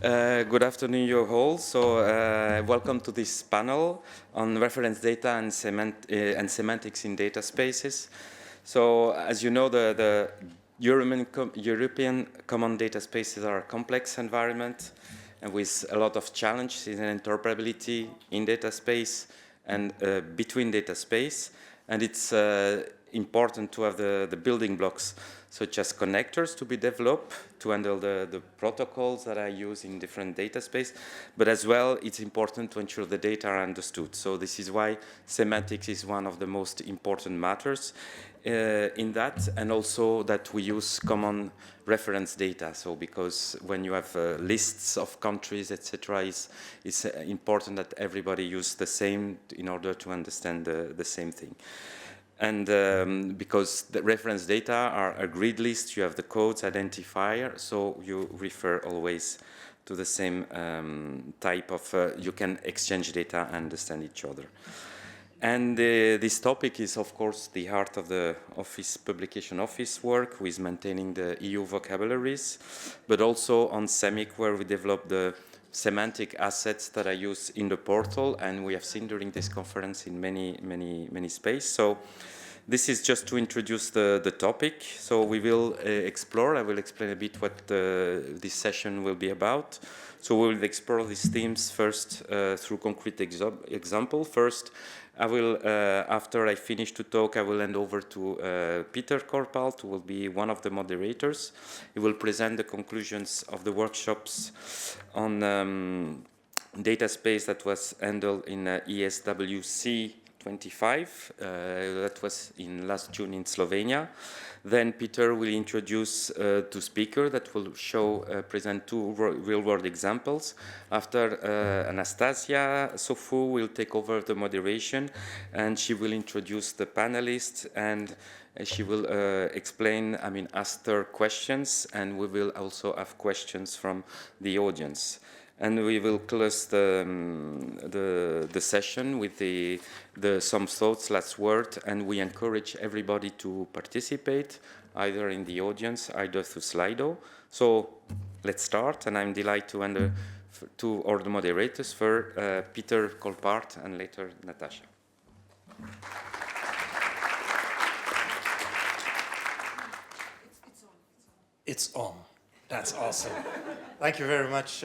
Good afternoon, you all. So, welcome to this panel on reference data and semantics in data spaces. So, as you know, the European common data spaces are a complex environment and with a lot of challenges in interoperability in data space and between data space. And it's important to have the building blocks such as connectors to be developed to handle the protocols that I use in different data space, but as well it's important to ensure the data are understood. So this is why semantics is one of the most important matters in that, and also that we use common reference data. So because when you have lists of countries, etc., it's important that everybody use the same in order to understand the same thing. And because the reference data are a grid list, you have the codes identifier, so you refer always to the same type of, you can exchange data and understand each other. And this topic is, of course, the heart of the publication office work with maintaining the EU vocabularies, but also on SEMIC, where we develop the semantic assets that I use in the portal, and we have seen during this conference in many spaces. So this is just to introduce the topic. So we will explore, I will explain a bit what this session will be about. So we will explore these themes first through concrete example. First, I will, after I finish to talk, I will hand over to Peter Korpalt, who will be one of the moderators. He will present the conclusions of the workshops on data space that was handled in ESWC 25, that was in last June in Slovenia. Then Peter will introduce two speakers that will present two real-world examples. After Anastasia Sofu will take over the moderation, and she will introduce the panelists, and she will explain, ask her questions, and we will also have questions from the audience. And we will close the session with some thoughts, last word, and we encourage everybody to participate, either in the audience, either through Slido. So let's start, and I'm delighted to hand to all the moderators for Peter Kolpart and later Natasha. It's on. That's awesome. Thank you very much,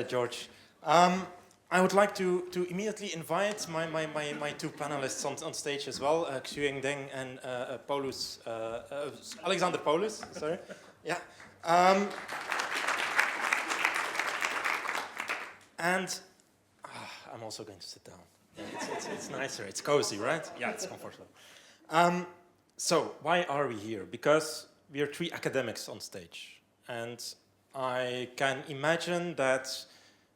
George. I would like to immediately invite my two panelists on stage as well, Xuing Deng and Alexander Paulus. Sorry. Yeah. And I'm also going to sit down. Yeah, it's nicer. It's cozy, right? Yeah, it's comfortable. So why are we here? Because we are three academics on stage. And I can imagine that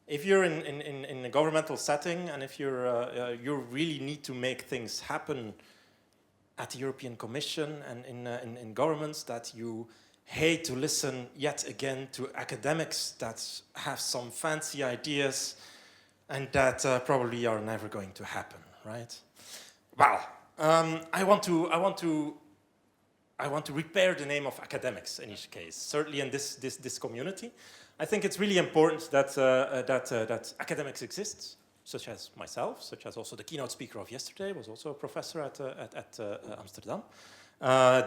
if you're in a governmental setting and if you really need to make things happen at the European Commission and in governments, that you hate to listen yet again to academics that have some fancy ideas and that probably are never going to happen, right? Well, I want to repair the name of academics in each case, certainly in this community. I think it's really important that academics exist, such as myself, such as also the keynote speaker of yesterday was also a professor at Amsterdam.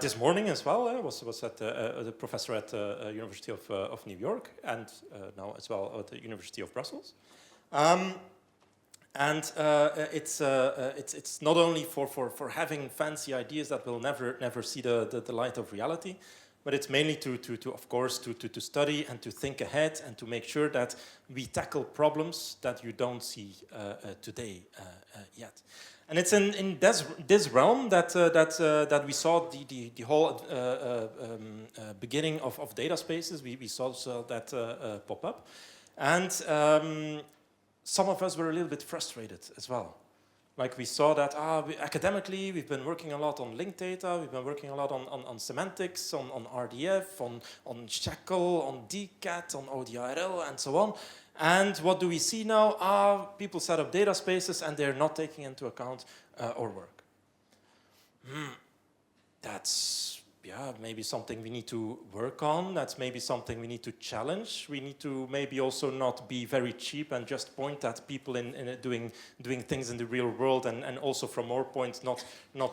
This morning as well was the professor at the University of New York, and now as well at the University of Brussels. And it's not only for having fancy ideas that will never see the light of reality, but it's mainly of course to study and to think ahead and to make sure that we tackle problems that you don't see today yet. And it's in this realm that we saw the whole beginning of data spaces. We saw that pop up, and some of us were a little bit frustrated as well. Like we saw that academically, we've been working a lot on linked data, we've been working a lot on semantics, on RDF, on Shackle, on DCAT, on ODIRL, and so on. And what do we see now? People set up data spaces and they're not taking into account our work. That's, yeah, maybe something we need to work on. That's maybe something we need to challenge. We need to maybe also not be very cheap and just point at people in doing things in the real world, and also from our point not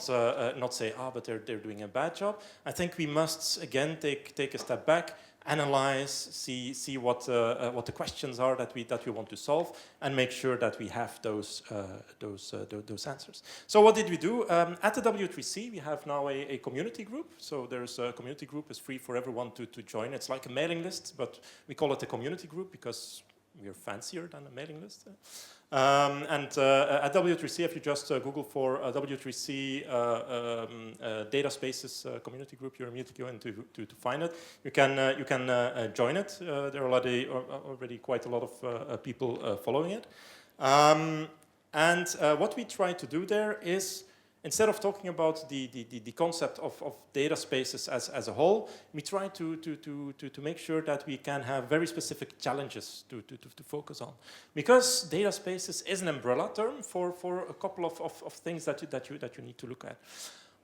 say, but they're doing a bad job. I think we must again take a step back, analyze, see what the questions are that we want to solve, and make sure that we have those answers. So what did we do? At the W3C, we have now a community group. So there's a community group. It's free for everyone to join. It's like a mailing list, but we call it a community group because we're fancier than a mailing list. At W3C, if you just Google for W3C data spaces community group, you're immediately going to find it. You can join it. There are already quite a lot of people following it. What we try to do there is, instead of talking about the concept of data spaces as a whole, we try to make sure that we can have very specific challenges to focus on. Because data spaces is an umbrella term for a couple of things that you need to look at.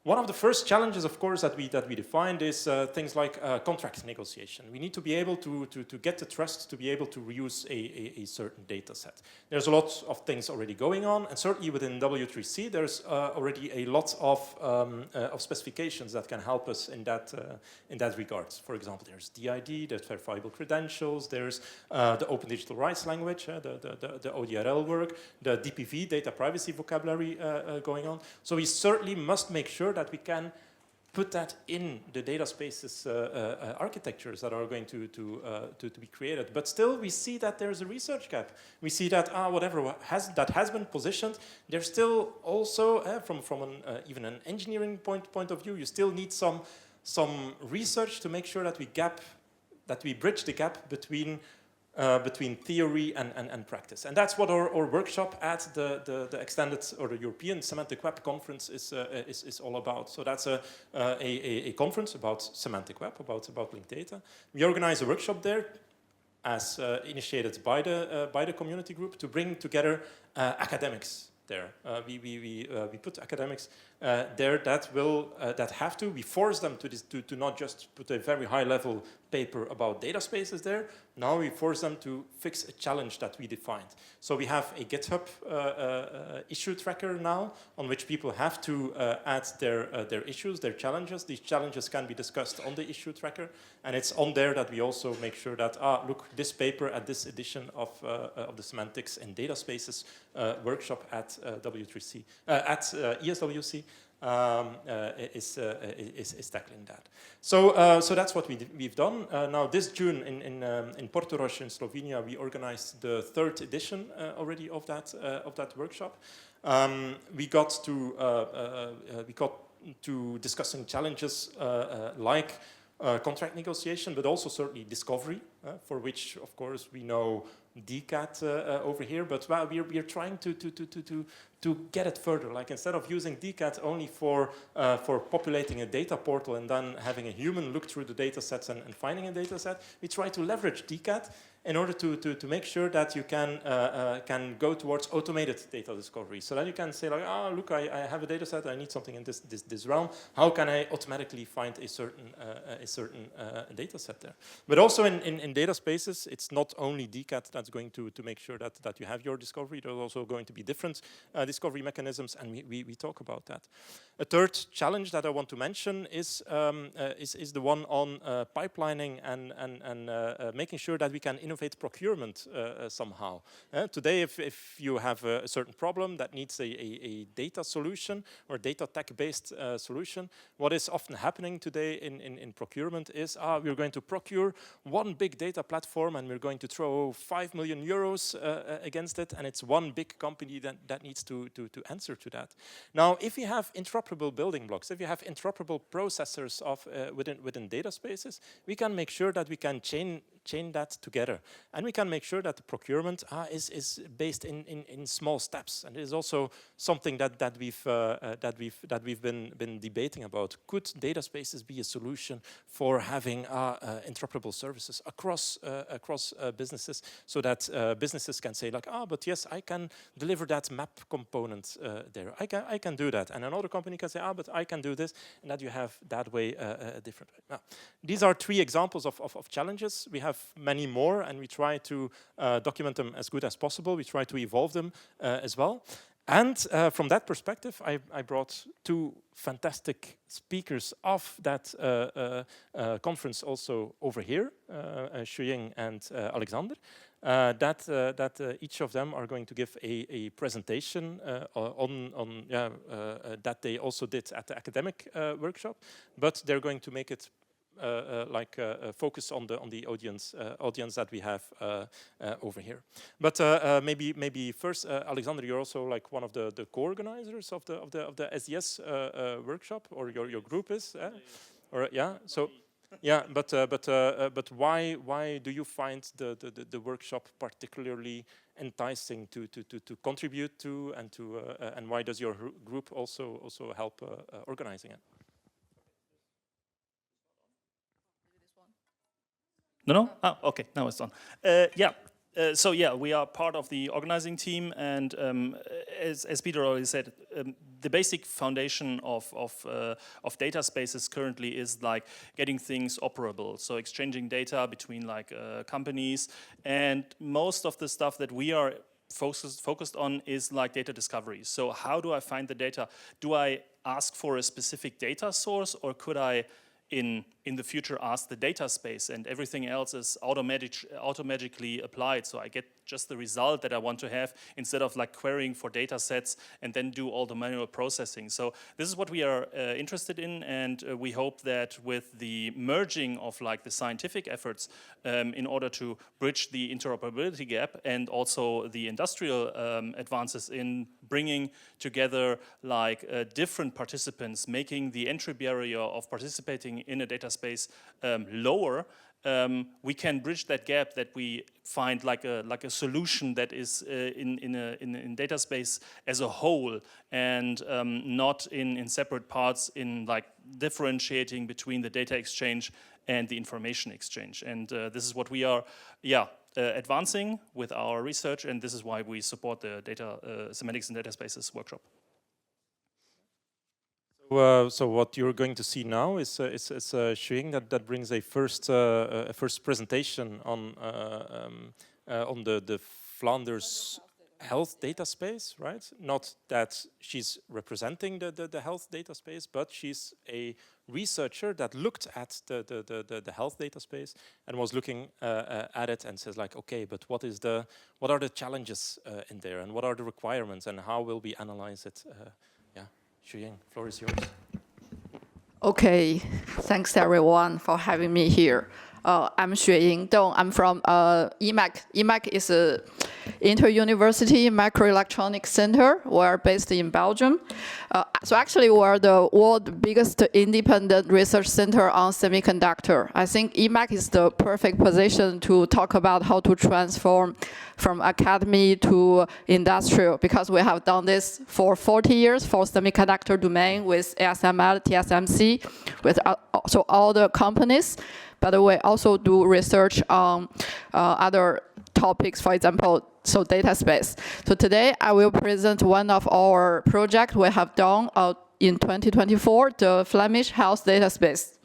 One of the first challenges, of course, that we defined is things like contract negotiation. We need to be able to get the trust to be able to reuse a certain data set. There's a lot of things already going on, and certainly within W3C, there's already a lot of specifications that can help us in that regard. For example, there's DID, there's verifiable credentials, there's the Open Digital Rights language, the ODRL work, the DPV, data privacy vocabulary going on. So we certainly must make sure that we can put that in the data spaces architectures that are going to be created. But still, we see that there's a research gap. We see that whatever has been positioned, there's still also, from even an engineering point of view, you still need some research to make sure that we bridge the gap between theory and practice. And that's what our workshop at the extended or the European Semantic Web Conference is all about. So that's a conference about semantic web, about linked data. We organize a workshop there as initiated by the community group to bring together academics there. We put academics there we force them to not just put a very high level paper about data spaces there. Now we force them to fix a challenge that we defined. So we have a GitHub issue tracker now on which people have to add their issues, their challenges. These challenges can be discussed on the issue tracker, and it's on there that we also make sure that, look, this paper at this edition of the Semantics and Data Spaces workshop at W3C, at ESWC, is tackling that. So that's what we've done. Now this June in Portorož in Slovenia, we organized the 3rd edition already of that workshop. We got to discussing challenges like contract negotiation, but also certainly discovery, for which of course we know DCAT over here, but we're trying to get it further. Like, instead of using DCAT only for populating a data portal and then having a human look through the data sets and finding a data set, we try to leverage DCAT in order to make sure that you can go towards automated data discovery. So then you can say, like, look, I have a data set, I need something in this realm. How can I automatically find a certain data set there? But also in data spaces, it's not only DCAT that's going to make sure that you have your discovery. There's also going to be different discovery mechanisms, and we talk about that. A third challenge that I want to mention is the one on pipelining and making sure that we can innovate procurement somehow. Today, if you have a certain problem that needs a data solution or data tech-based solution, what is often happening today in procurement is we're going to procure one big data platform and we're going to throw 5 million euros against it, and it's one big company that needs to answer to that. Now, if you have interoperable building blocks, if you have interoperable processors within data spaces, we can make sure that we can chain chain that together. And we can make sure that the procurement is based in small steps. And it is also something that we've been debating about. Could data spaces be a solution for having interoperable services across businesses, so that businesses can say like, but yes, I can deliver that map component there. I can do that. And another company can say, but I can do this, and that you have that way a different way. Now, these are 3 examples of challenges. We have many more, and we try to document them as good as possible. We try to evolve them as well. And from that perspective, I brought 2 fantastic speakers of that conference also over here, Xuying and Alexander. That each of them are going to give a presentation on that they also did at the academic workshop, but they're going to make it focus on the audience that we have over here. But maybe first, Alexander, you're also like one of the co-organizers of the SES workshop, or your group is, or yeah. So yeah, but why do you find the workshop particularly enticing to contribute to, and why does your group also help organizing it? No? Ah, okay, now it's on. So yeah, we are part of the organizing team, and as Peter already said, the basic foundation of data spaces currently is like getting things operable, so exchanging data between like companies, and most of the stuff that we are focused on is like data discovery. So how do I find the data? Do I ask for a specific data source, or could I in the future ask the data space, and everything else is automatically applied, so I get just the result that I want to have, instead of like querying for data sets and then do all the manual processing. So this is what we are interested in, and we hope that with the merging of like the scientific efforts in order to bridge the interoperability gap, and also the industrial advances in bringing together like different participants, making the entry barrier of participating in a data space lower, we can bridge that gap, that we find like a solution that is in data space as a whole, and not in separate parts, in like differentiating between the data exchange and the information exchange. And this is what we are advancing with our research, and this is why we support the data semantics and data spaces workshop. So what you're going to see now is Xuying that brings a first presentation on the Flanders health data space, right? Not that she's representing the health data space, but she's a researcher that looked at the health data space and was looking at it and says like, okay, but what are the challenges in there, and what are the requirements, and how will we analyze it? Xuying, floor is yours. Okay, thanks everyone for having me here. I'm Xuying Deng. I'm from IMEC. IMEC is an inter-university microelectronics center. We're based in Belgium. So actually, we're the world's biggest independent research center on semiconductor. I think IMEC is the perfect position to talk about how to transform from academy to industrial, because we have done this for 40 years for semiconductor domain with ASML, TSMC, with so all the companies. But we also do research on other topics, for example, so data space. So today I will present one of our projects we have done in 2024, the Flemish health data space.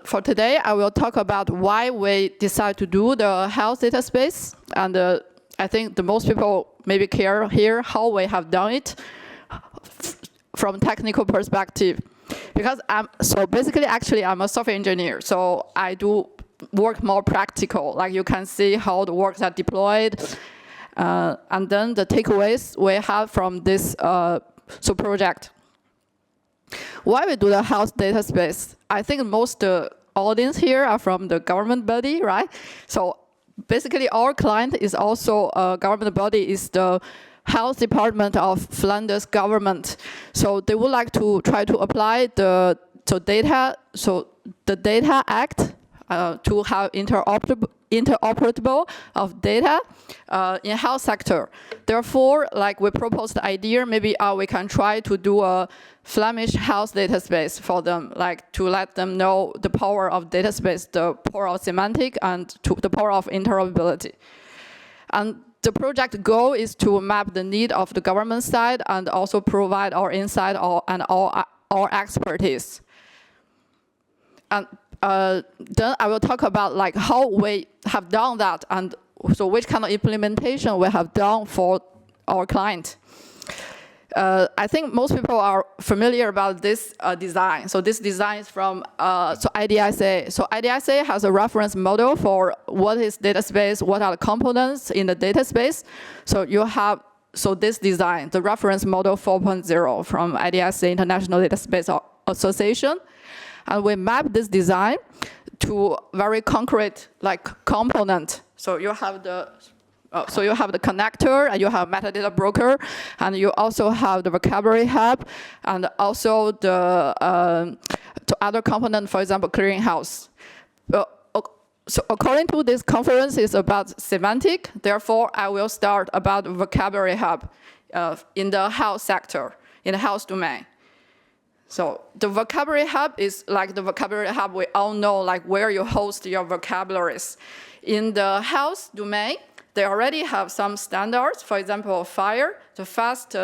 For today, I will talk about why we decide to do the health data space. And I think the most people maybe care here how we have done it from technical perspective. Because I'm a software engineer, so I do work more practical. Like you can see how the works are deployed, and then the takeaways we have from this project. Why we do the health data space? I think most audience here are from the government body, right? So basically, our client is also a government body, is the health department of Flanders government. So they would like to try to apply the Data Act. to have interoperable of data in health sector. Therefore, like we proposed the idea, maybe we can try to do a Flemish health data space for them, like to let them know the power of data space, the power of semantic, and the power of interoperability. And the project goal is to map the need of the government side and also provide our insight and our expertise. And then I will talk about like how we have done that, and so which kind of implementation we have done for our client. I think most people are familiar about this design. So this design is from IDSA. So IDSA has a reference model for what is data space, what are the components in the data space. So you have this design, the reference model 4.0 from IDSA International Data Space Association. And we map this design to very concrete like component. So you have the connector, and you have metadata broker, and you also have the vocabulary hub, and also the other component, for example, clearinghouse. So according to this conference is about semantic, therefore I will start about vocabulary hub in the health sector, in the health domain. So the vocabulary hub is like the vocabulary hub we all know, like where you host your vocabularies. In the health domain, they already have some standards. For example, FHIR, the fast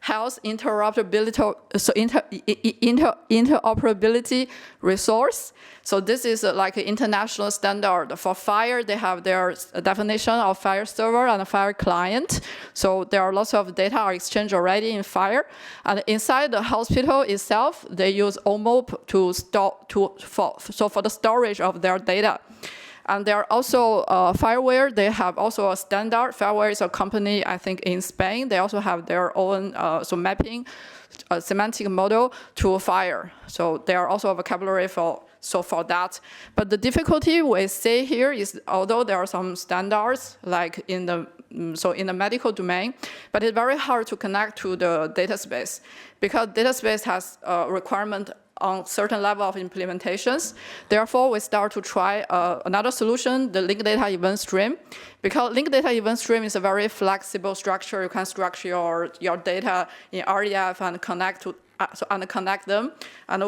health interoperability resource. So this is like an international standard. For FHIR, they have their definition of FHIR server and FHIR client. So there are lots of data are exchanged already in FHIR. And inside the hospital itself, they use OMOP for the storage of their data. And there are also Fireware. They have also a standard. Fireware is a company, I think, in Spain. They also have their own mapping semantic model to FHIR. So there are also a vocabulary for that. But the difficulty we see here is, although there are some standards, like in the medical domain, but it's very hard to connect to the data space, because data space has a requirement on certain level of implementations. Therefore, we start to try another solution, the linked data event stream. Because linked data event stream is a very flexible structure. You can structure your data in RDF and connect them. And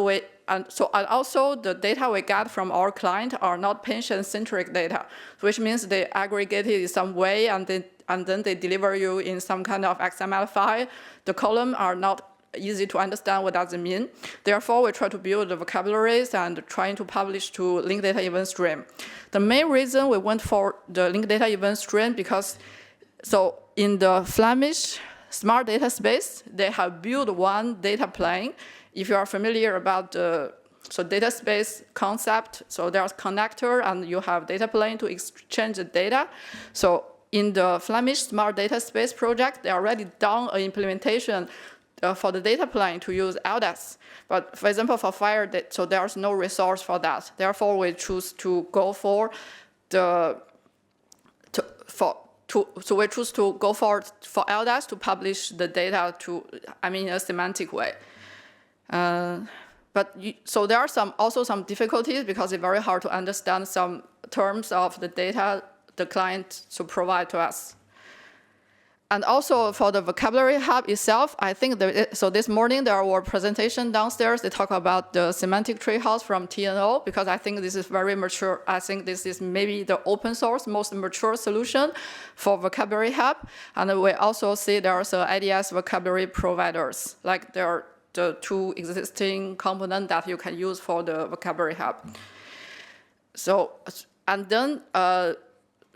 also the data we get from our client are not patient-centric data, which means they aggregate it in some way and then they deliver you in some kind of XML file. The columns are not easy to understand what does it mean. Therefore, we try to build the vocabularies and trying to publish to linked data event stream. The main reason we went for the linked data event stream because in the Flemish smart data space, they have built one data plane. If you are familiar about the data space concept, so there's connector and you have data plane to exchange the data. So in the Flemish smart data space project, they already done an implementation for the data plane to use LDAS. But for example, for FHIR, so there's no resource for that. Therefore, we choose to go for LDAS to publish the data in a semantic way. So there are also some difficulties because it's very hard to understand some terms of the data the client should provide to us. And also for the vocabulary hub itself, I think this morning there were presentation downstairs. They talk about the semantic treehouse from TNO because I think this is very mature. I think this is maybe the open source most mature solution for vocabulary hub. And we also see there's IDS vocabulary providers, like there are the two existing components that you can use for the vocabulary hub. So, and then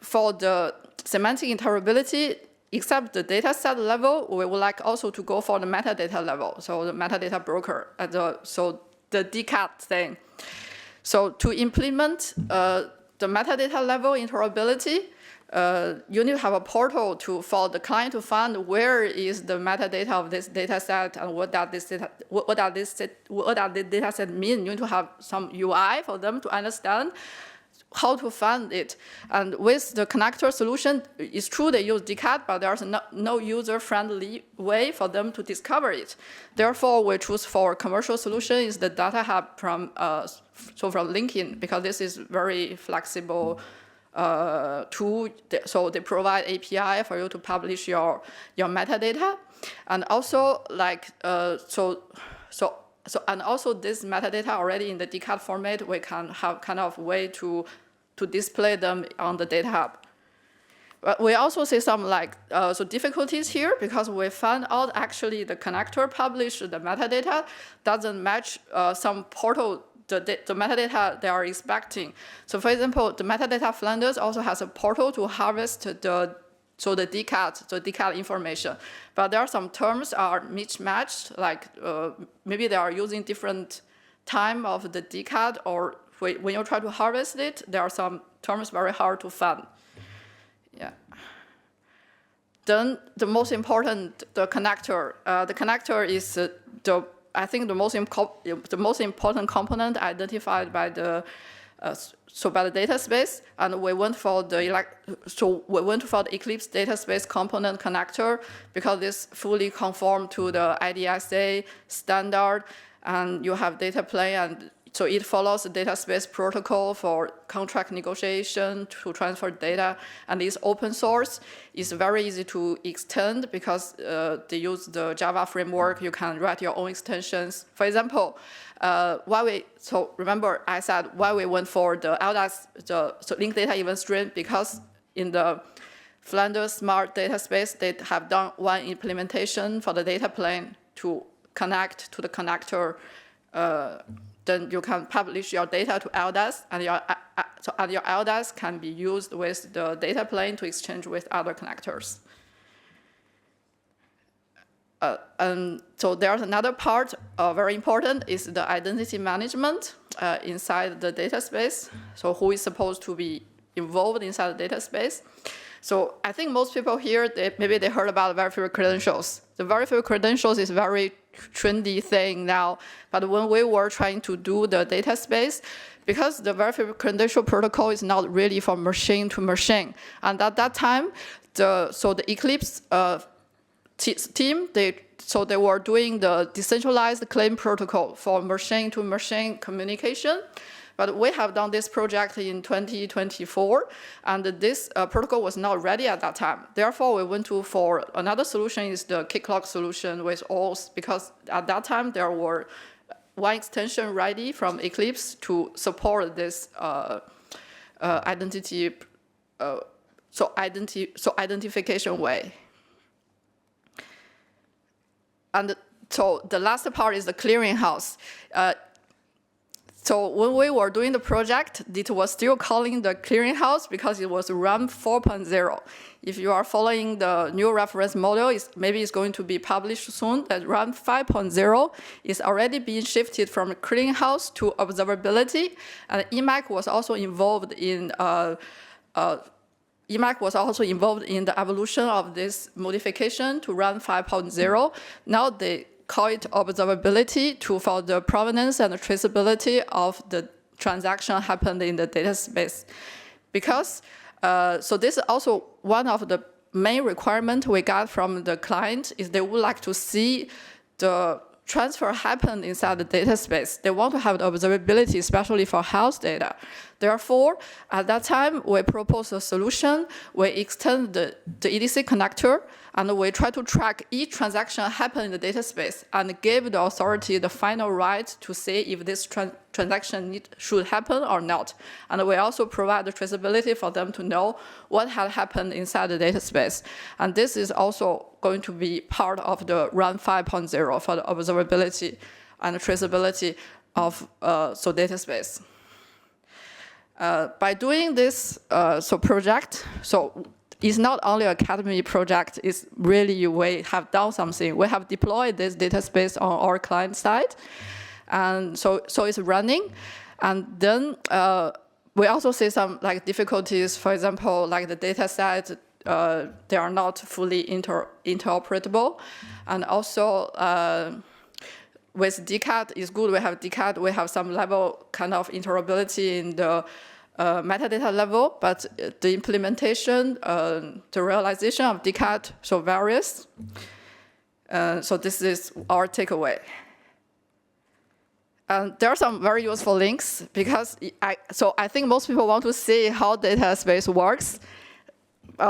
for the semantic interoperability, except the data set level, we would like also to go for the metadata level, so the metadata broker, so the DCAT thing. So to implement the metadata level interoperability, you need to have a portal for the client to find where is the metadata of this data set and what does this data set mean. You need to have some UI for them to understand how to find it. And with the connector solution, it's true they use DCAT, but there's no user-friendly way for them to discover it. Therefore, we choose for commercial solution is the data hub from LinkedIn, because this is very flexible tool. So they provide API for you to publish your metadata, and also and also this metadata already in the DCAT format, we can have kind of way to display them on the data hub. But we also see some difficulties here, because we found out actually the connector published the metadata doesn't match some portal the metadata they are expecting. So for example, the metadata Flanders also has a portal to harvest the DCAT information. But there are some terms are mismatched, like maybe they are using different time of the DCAT, or when you try to harvest it, there are some terms very hard to find. Yeah. Then the most important, the connector. The connector is I think the most important component identified by the data space, and we went for the Eclipse data space component connector, because this fully conform to the IDSA standard, and you have data plane, and so it follows the data space protocol for contract negotiation to transfer data, and it's open source. It's very easy to extend because they use the Java framework. You can write your own extensions. For example, remember I said why we went for the LDAS, so linked data event stream, because in the Flanders Smart data space, they have done one implementation for the data plane to connect to the connector. Then you can publish your data to LDAS, and your LDAS can be used with the data plane to exchange with other connectors. And so there's another part, very important, is the identity management inside the data space. So who is supposed to be involved inside the data space? So I think most people here, maybe they heard about verified credentials. The verified credentials is very trendy thing now, but when we were trying to do the data space, because the verified credential protocol is not really from machine to machine, and at that time, the Eclipse team, they were doing the decentralized claim protocol for machine to machine communication. But we have done this project in 2024, and this protocol was not ready at that time. Therefore, we went for another solution, is the kicklock solution with OAuth, because at that time there were one extension ready from Eclipse to support this identification way. And so the last part is the clearinghouse. So when we were doing the project, it was still calling the clearinghouse because it was RAM 4.0. If you are following the new reference model, maybe it's going to be published soon, that RAM 5.0 is already being shifted from clearinghouse to observability. And EMAC was also involved in the evolution of this modification to RAM 5.0. Now they call it observability for the provenance and the traceability of the transaction happened in the data space. Because, so this is also one of the main requirements we got from the client, is they would like to see the transfer happen inside the data space. They want to have the observability, especially for health data. Therefore, at that time, we proposed a solution. We extend the EDC connector, and we try to track each transaction happen in the data space and give the authority the final right to say if this transaction should happen or not. And we also provide the traceability for them to know what had happened inside the data space. And this is also going to be part of the RAM 5.0 for the observability and traceability of data space. By doing this project, it's not only an academy project, it's really we have done something. We have deployed this data space on our client side, and so it's running. And then we also see some difficulties. For example, the data set, they are not fully interoperable, and also with DCAT, it's good we have DCAT. We have some level kind of interoperability in the metadata level, but the implementation, the realization of DCAT, so varies. So this is our takeaway. There are some very useful links because I think most people want to see how data space works.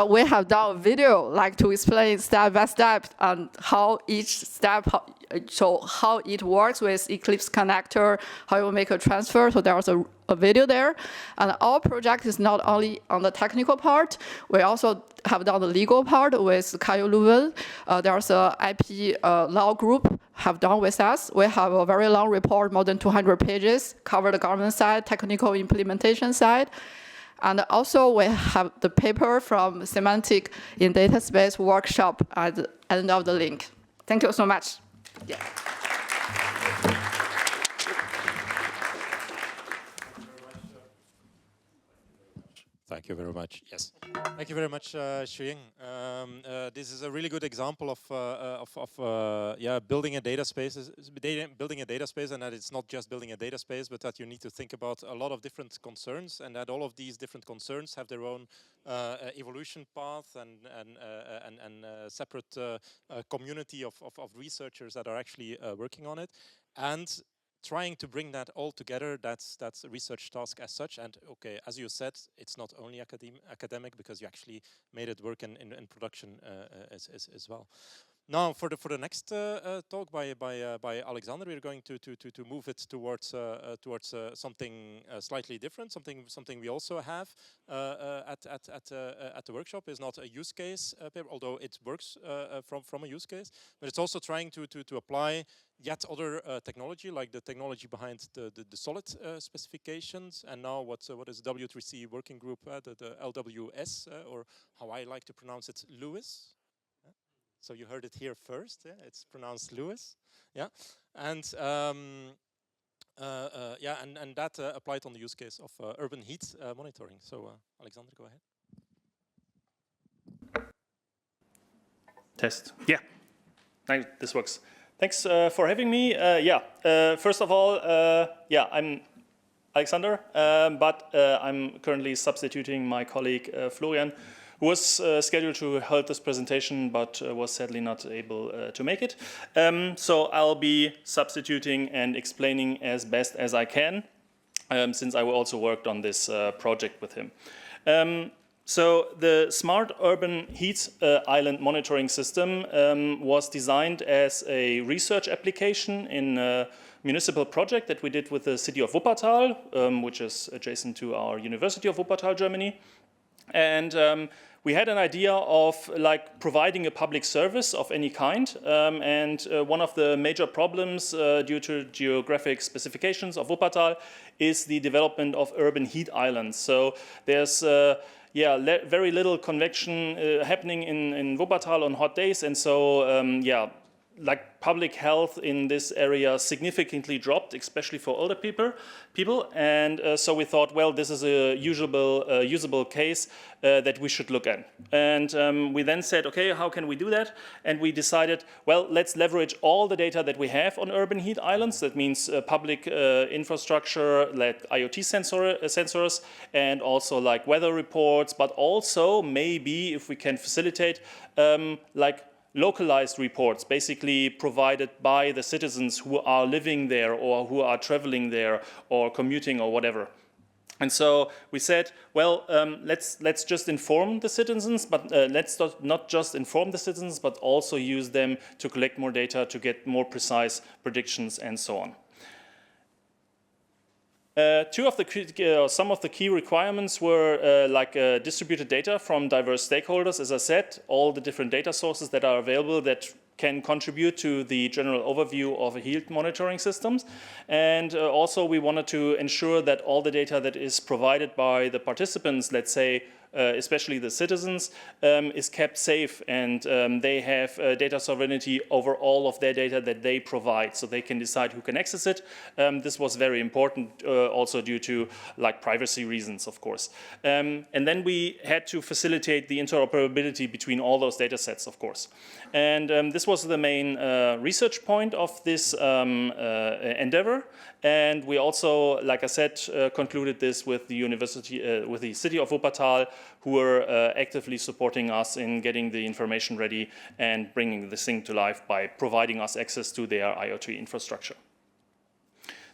We have done a video like to explain step by step on how each step, so how it works with Eclipse connector, how you make a transfer. So there's a video there. And our project is not only on the technical part, we also have done the legal part with Caillou Leuven. There's a IP law group have done with us. We have a very long report, more than 200 pages, cover the government side, technical implementation side. And also we have the paper from Semantic in Data Space workshop at the end of the link. Thank you so much. Yeah. Thank you very much. Yes. Thank you very much, Xuying. This is a really good example of building a data space. Building a data space, and that it's not just building a data space, but that you need to think about a lot of different concerns, and that all of these different concerns have their own evolution path and separate community of researchers that are actually working on it, and trying to bring that all together, that's a research task as such. And okay, as you said, it's not only academic because you actually made it work in production as well. Now, for the next talk by Alexander, we're going to move it towards something slightly different. Something we also have at the workshop is not a use case paper, although it works from a use case, but it's also trying to apply yet other technology, like the technology behind the solid specifications, and now what is W3C working group, the LWS, or how I like to pronounce it, Lewis. So you heard it here first. Yeah, it's pronounced Lewis. Yeah, and and that applied on the use case of urban heat monitoring. So Alexander, go ahead. Test. Yeah, this works. Thanks for having me. First of all, I'm Alexander, but I'm currently substituting my colleague Florian, who was scheduled to hold this presentation, but was sadly not able to make it. So I'll be substituting and explaining as best as I can, since I also worked on this project with him. So the Smart Urban Heat Island Monitoring System was designed as a research application in a municipal project that we did with the city of Wuppertal, which is adjacent to our University of Wuppertal, Germany. And we had an idea of like providing a public service of any kind. One of the major problems due to geographic specifications of Wuppertal is the development of urban heat islands. So there's very little convection happening in Wuppertal on hot days, and so like public health in this area significantly dropped, especially for older people. And so we thought, well, this is a usable case that we should look at. And we then said, okay, how can we do that? And we decided, well, let's leverage all the data that we have on urban heat islands. That means public infrastructure, like IoT sensors, and also like weather reports, but also maybe if we can facilitate like localized reports, basically provided by the citizens who are living there or who are traveling there or commuting or whatever. And so we said, well, let's just inform the citizens, but let's not just inform the citizens, but also use them to collect more data to get more precise predictions and so on. Some of the key requirements were distributed data from diverse stakeholders. As I said, all the different data sources that are available that can contribute to the general overview of a heat monitoring systems. And also we wanted to ensure that all the data that is provided by the participants, let's say especially the citizens, is kept safe, and they have data sovereignty over all of their data that they provide, so they can decide who can access it. This was very important also due to like privacy reasons, of course. And then we had to facilitate the interoperability between all those data sets, of course. And this was the main research point of this endeavor. And we also, like I said, concluded this with the university, with the city of Wuppertal, who were actively supporting us in getting the information ready and bringing this thing to life by providing us access to their IoT infrastructure.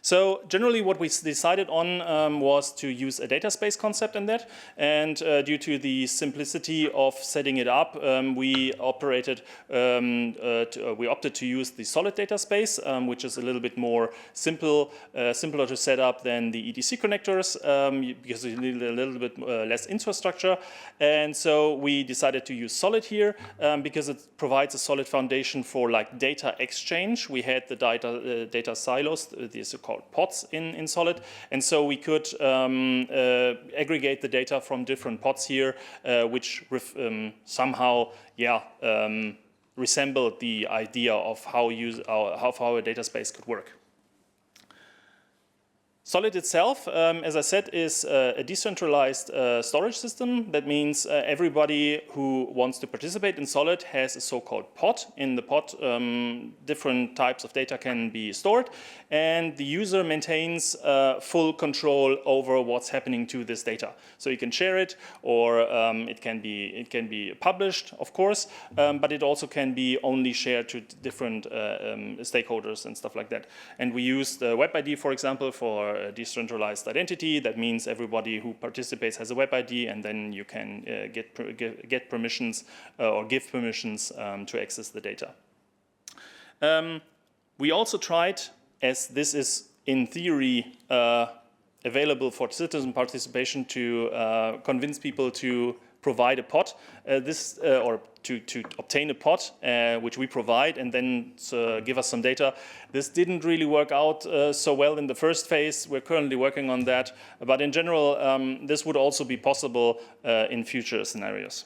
So generally what we decided on was to use a data space concept in that, and due to the simplicity of setting it up, we opted to use the solid data space, which is a little bit more simpler to set up than the EDC connectors, because you need a little bit less infrastructure. And so we decided to use solid here because it provides a solid foundation for like data exchange. We had the data silos, these are called pods in Solid, and so we could aggregate the data from different pods here, which somehow, resembled the idea of how a data space could work. Solid itself, as I said, is a decentralized storage system. That means everybody who wants to participate in Solid has a so-called pod. In the pod, different types of data can be stored, and the user maintains full control over what's happening to this data. So you can share it, or it can be published, of course, but it also can be only shared to different stakeholders and stuff like that. And we use the web ID, for example, for decentralized identity. That means everybody who participates has a web ID, and then you can get permissions or give permissions to access the data. We also tried, as this is in theory available for citizen participation, to convince people to provide a pod, or to obtain a pod, which we provide, and then give us some data. This didn't really work out so well in the first phase. We're currently working on that, but in general, this would also be possible in future scenarios.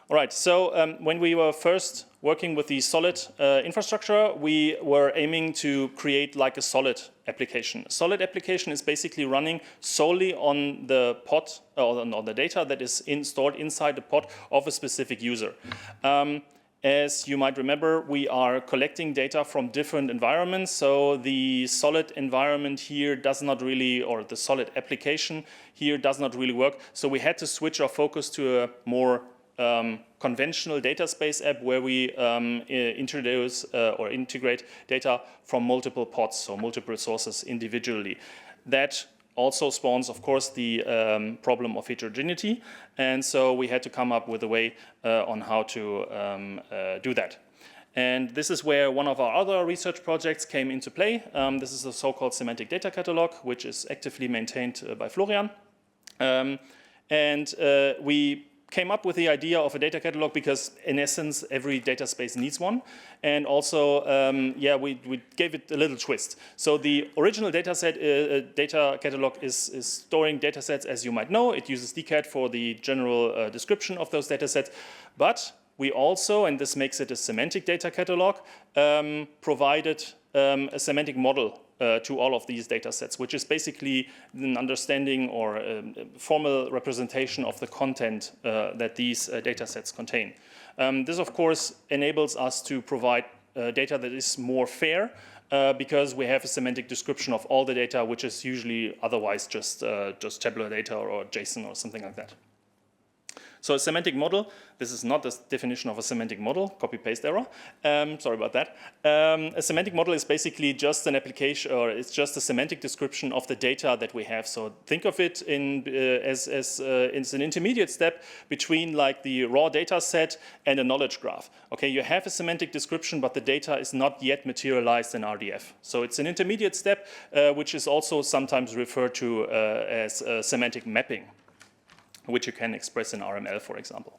All right, so when we were first working with the Solid infrastructure, we were aiming to create like a Solid application. A Solid application is basically running solely on the pod, or on the data that is stored inside the pod of a specific user. As you might remember, we are collecting data from different environments, so the Solid environment here does not really, or the Solid application here does not really work, so we had to switch our focus to a more conventional data space app where we introduce or integrate data from multiple pods, so multiple sources individually. That also spawns, of course, the problem of heterogeneity, and so we had to come up with a way on how to do that. And this is where one of our other research projects came into play. This is the so-called semantic data catalog, which is actively maintained by Florian. We came up with the idea of a data catalog because, in essence, every data space needs one. And also, we gave it a little twist. So the original data catalog is storing data sets, as you might know. It uses DCAT for the general description of those data sets. But we also, and this makes it a semantic data catalog, provided a semantic model to all of these data sets, which is basically an understanding or a formal representation of the content that these data sets contain. This, of course, enables us to provide data that is more fair because we have a semantic description of all the data, which is usually otherwise just tabular data or JSON or something like that. So a semantic model, this is not the definition of a semantic model, copy-paste error, sorry about that. A semantic model is basically just an application, or it's just a semantic description of the data that we have. So think of it as it's an intermediate step between like the raw data set and a knowledge graph. Okay, you have a semantic description, but the data is not yet materialized in RDF. So it's an intermediate step, which is also sometimes referred to as semantic mapping, which you can express in RML, for example.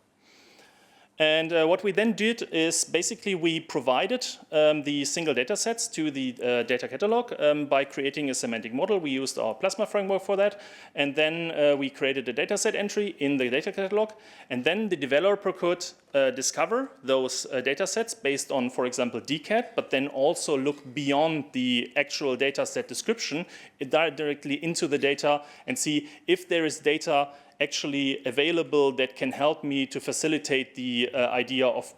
And what we then did is basically we provided the single data sets to the data catalog by creating a semantic model. We used our Plasma framework for that. And then we created a dataset entry in the data catalog. And then the developer could discover those data sets based on, for example, DCAT, but then also look beyond the actual data set description directly into the data and see if there is data actually available that can help me to facilitate the idea of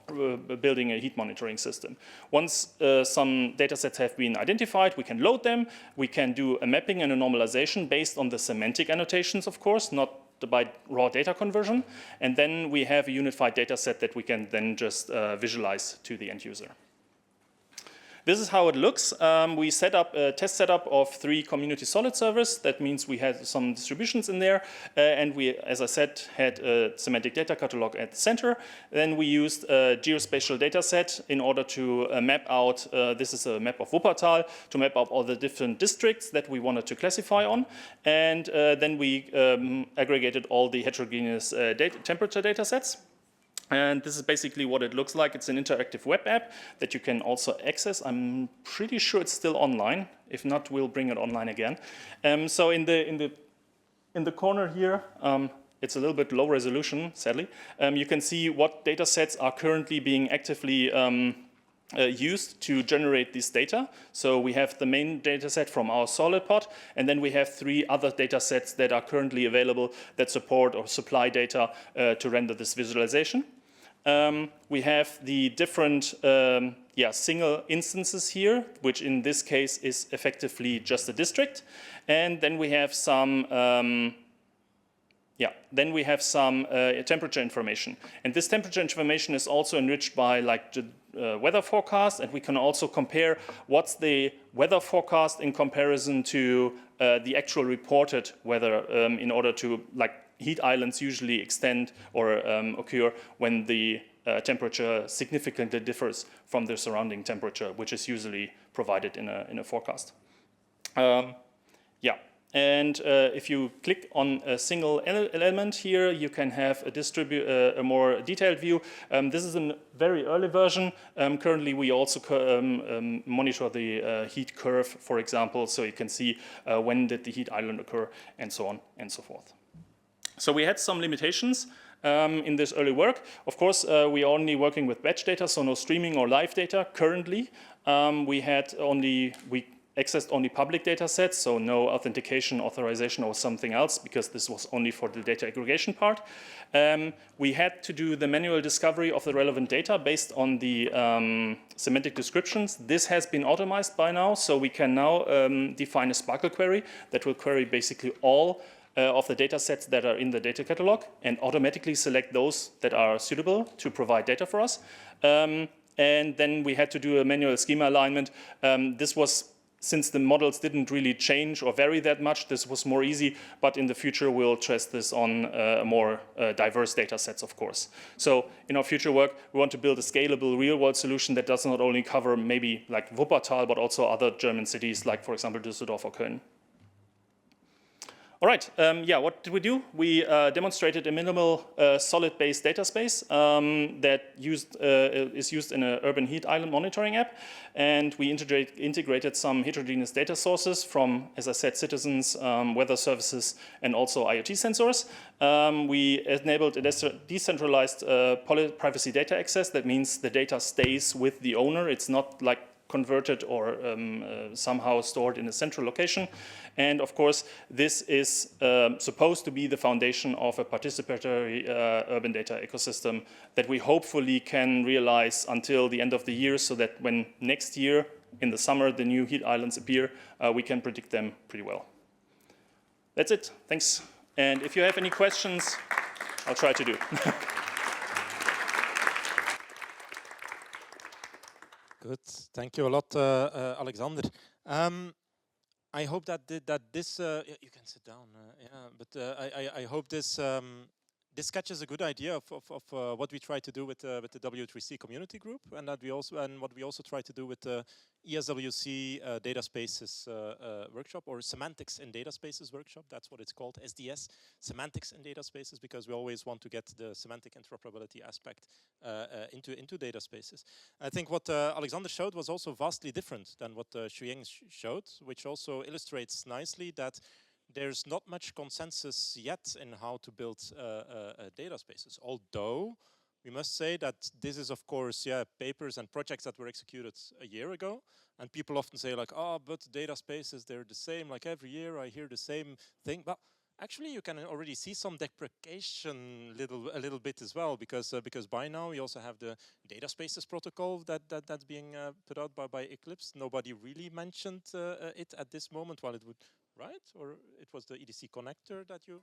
building a heat monitoring system. Once some data sets have been identified, we can load them, we can do a mapping and a normalization based on the semantic annotations, of course, not by raw data conversion, and then we have a unified data set that we can then just visualize to the end user. This is how it looks. We set up a test setup of 3 community solid servers. That means we had some distributions in there. And we, as I said, had a semantic data catalog at the center. Then we used a geospatial data set in order to map out, this is a map of Wuppertal, to map out all the different districts that we wanted to classify on. And then we aggregated all the heterogeneous temperature data sets. And this is basically what it looks like. It's an interactive web app that you can also access. I'm pretty sure it's still online. If not, we'll bring it online again. So in the corner here, it's a little bit low resolution, sadly. You can see what data sets are currently being actively used to generate this data. So we have the main data set from our solid pod, and then we have 3 other data sets that are currently available that support or supply data to render this visualization. We have the different single instances here, which in this case is effectively just a district. And then we have some temperature information. And this temperature information is also enriched by like the weather forecast, and we can also compare what's the weather forecast in comparison to the actual reported weather in order to, like, heat islands usually extend or occur when the temperature significantly differs from the surrounding temperature, which is usually provided in a forecast. And if you click on a single element here, you can have a more detailed view. This is a very early version. Currently, we also monitor the heat curve, for example, so you can see when did the heat island occur, and so on and so forth. So we had some limitations in this early work. Of course, we are only working with batch data, so no streaming or live data currently. We accessed only public data sets, so no authentication, authorization, or something else, because this was only for the data aggregation part. We had to do the manual discovery of the relevant data based on the semantic descriptions. This has been automated by now, so we can now define a Sparkle query that will query basically all of the data sets that are in the data catalog and automatically select those that are suitable to provide data for us. And then we had to do a manual schema alignment. This was, since the models didn't really change or vary that much, this was more easy, but in the future we'll test this on more diverse data sets, of course. So in our future work, we want to build a scalable real-world solution that does not only cover maybe like Wuppertal, but also other German cities, like, for example, Düsseldorf or Köln. All right, what did we do? We demonstrated a minimal solid-based data space that is used in an urban heat island monitoring app. And we integrated some heterogeneous data sources from, as I said, citizens, weather services, and also IoT sensors. We enabled a decentralized privacy data access. That means the data stays with the owner. It's not like converted or somehow stored in a central location. And of course, this is supposed to be the foundation of a participatory urban data ecosystem that we hopefully can realize until the end of the year, so that when next year in the summer the new heat islands appear, we can predict them pretty well. That's it. Thanks. And if you have any questions, I'll try to do. Good. Thank you a lot, Alexander. I hope that this you can sit down. I hope this this sketches a good idea of what we try to do with the W3C community group, and what we also try to do with the ESWC data spaces workshop, or Semantics in Data Spaces workshop. That's what it's called, SDS, Semantics in Data Spaces, because we always want to get the semantic interoperability aspect into data spaces. I think what Alexander showed was also vastly different than what Xuying showed, which also illustrates nicely that there's not much consensus yet in how to build data spaces, although we must say that this is, of course, papers and projects that were executed a year ago, and people often say like, oh, but data spaces, they're the same, like every year I hear the same thing. But actually you can already see some deprecation a little bit as well, because by now we also have the data spaces protocol that's being put out by Eclipse. Nobody really mentioned it at this moment, while it would, right? Or it was the EDC connector that you...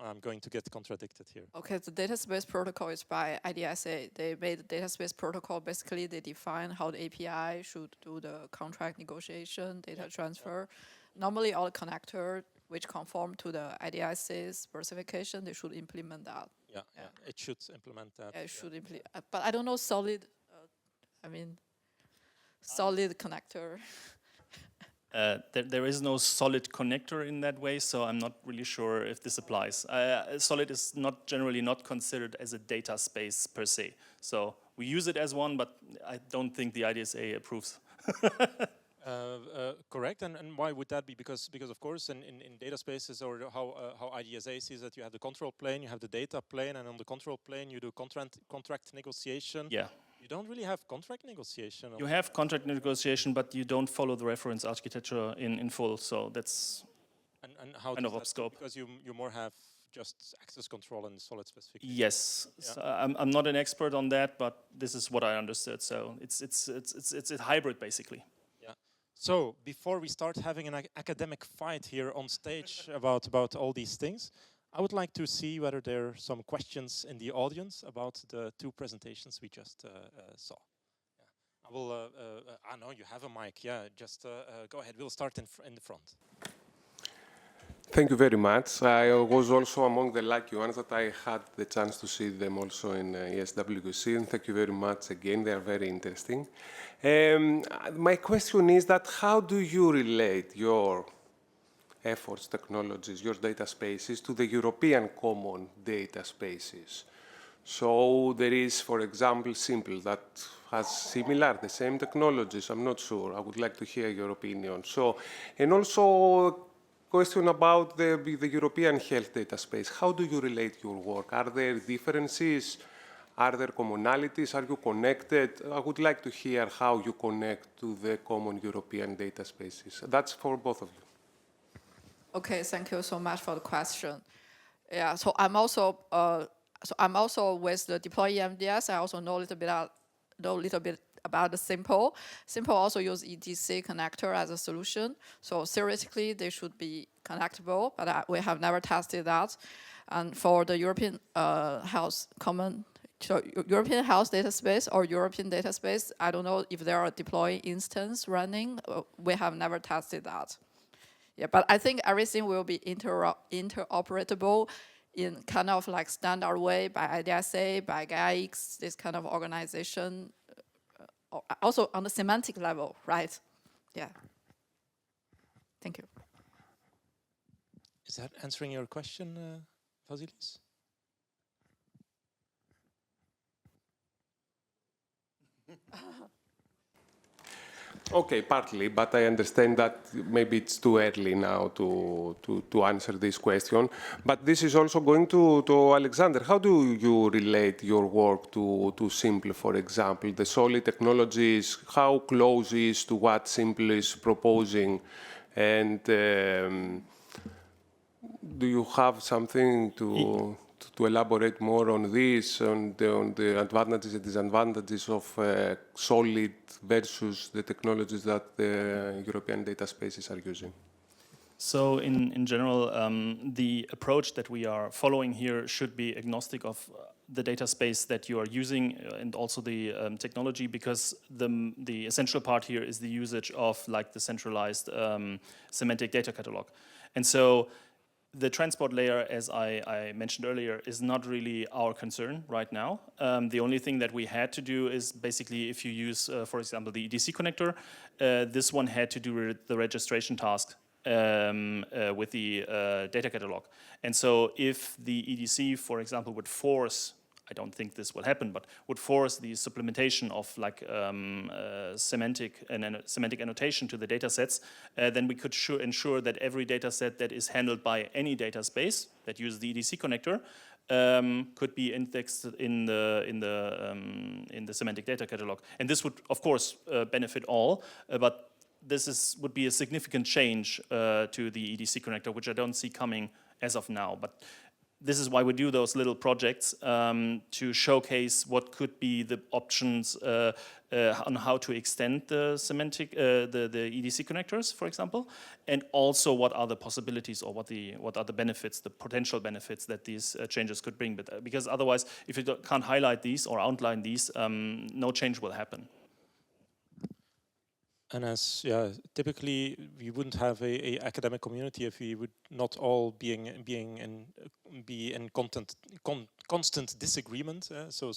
I'm going to get contradicted here. Okay, the database protocol is by IDSA. They made the database protocol. Basically, they define how the API should do the contract negotiation, data transfer. Normally, all the connector which conform to the IDSA specification, they should implement that. Yeah, it should implement that. Yeah, it should implement. But I don't know solid. Solid connector. There is no solid connector in that way, so I'm not really sure if this applies. Solid is generally not considered as a data space per se. So we use it as one, but I don't think the IDSA approves. Correct, and why would that be? Because of course in data spaces, or how IDSA sees that, you have the control plane, you have the data plane, and on the control plane you do contract negotiation. Yeah. You don't really have contract negotiation. You have contract negotiation, but you don't follow the reference architecture in full, so that's how kind of off scope. Because you more have just access control and solid specification. Yes, yeah. So I'm not an expert on that, but this is what I understood. So it's a hybrid basically. Yeah. So before we start having an academic fight here on stage about all these things, I would like to see whether there are some questions in the audience about the two presentations we just saw. Yeah. I will. I know you have a mic. Yeah, just go ahead. We'll start in the front. Thank you very much. I was also among the lucky ones that I had the chance to see them also in ESWC, and thank you very much again. They are very interesting. My question is that how do you relate your efforts, technologies, your data spaces to the European common data spaces? So there is, for example, Simple that has the same technologies. I'm not sure. I would like to hear your opinion. So, and also question about the European health data space. How do you relate your work? Are there differences? Are there commonalities? Are you connected? I would like to hear how you connect to the common European data spaces. That's for both of you. Okay, thank you so much for the question. Yeah, so I'm also with the deploy EMDS. I also know a little bit about the Simple. Simple also use EDC connector as a solution. So theoretically, they should be connectable, but we have never tested that. And for the European European health data space or European data space, I don't know if there are deploy instance running. We have never tested that. Yeah, but I think everything will be interoperable in kind of like standard way by IDSA, by GAIX, this kind of organization. Also on the semantic level, right? Yeah. Thank you. Is that answering your question, Vasilis? Okay, partly, but I understand that maybe it's too early now to answer this question. But this is also going to Alexander. How do you relate your work to Simple, for example? The solid technologies, how close is to what Simple is proposing? And do you have something to elaborate more on this, on the advantages and disadvantages of solid versus the technologies that the European data spaces are using? So in general, the approach that we are following here should be agnostic of the data space that you are using and also the technology, because the essential part here is the usage of like the centralized semantic data catalog. And so the transport layer, as I mentioned earlier, is not really our concern right now. The only thing that we had to do is basically if you use, for example, the EDC connector, this one had to do the registration task with the data catalog. And so if the EDC, for example, would force, I don't think this will happen, but would force the supplementation of like semantic annotation to the data sets, then we could ensure that every data set that is handled by any data space that uses the EDC connector could be indexed in the semantic data catalog. And this would, of course, benefit all, but this would be a significant change to the EDC connector, which I don't see coming as of now. But this is why we do those little projects to showcase what could be the options on how to extend the semantic, the EDC connectors, for example, and also what are the possibilities or what are the benefits, the potential benefits that these changes could bring. But because otherwise, if you can't highlight these or outline these, no change will happen. And as typically we wouldn't have a academic community if we would not all be in constant disagreement. So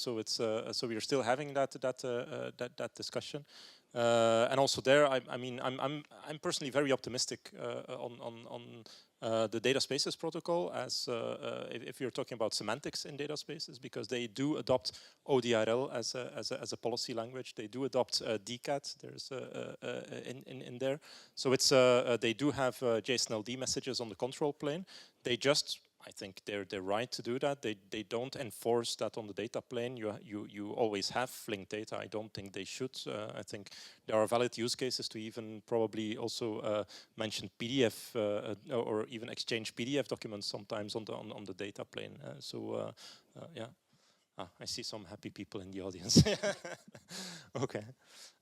we are still having that discussion. And also there, I'm personally very optimistic on the data spaces protocol, as if you're talking about semantics in data spaces, because they do adopt ODRL as a policy language. They do adopt DCAT. There's in there. So it's they do have JSON-LD messages on the control plane. They just, I think they're right to do that. They don't enforce that on the data plane. You always have linked data. I don't think they should. I think there are valid use cases to even probably also mention PDF or even exchange PDF documents sometimes on the data plane. Yeah. I see some happy people in the audience. Okay.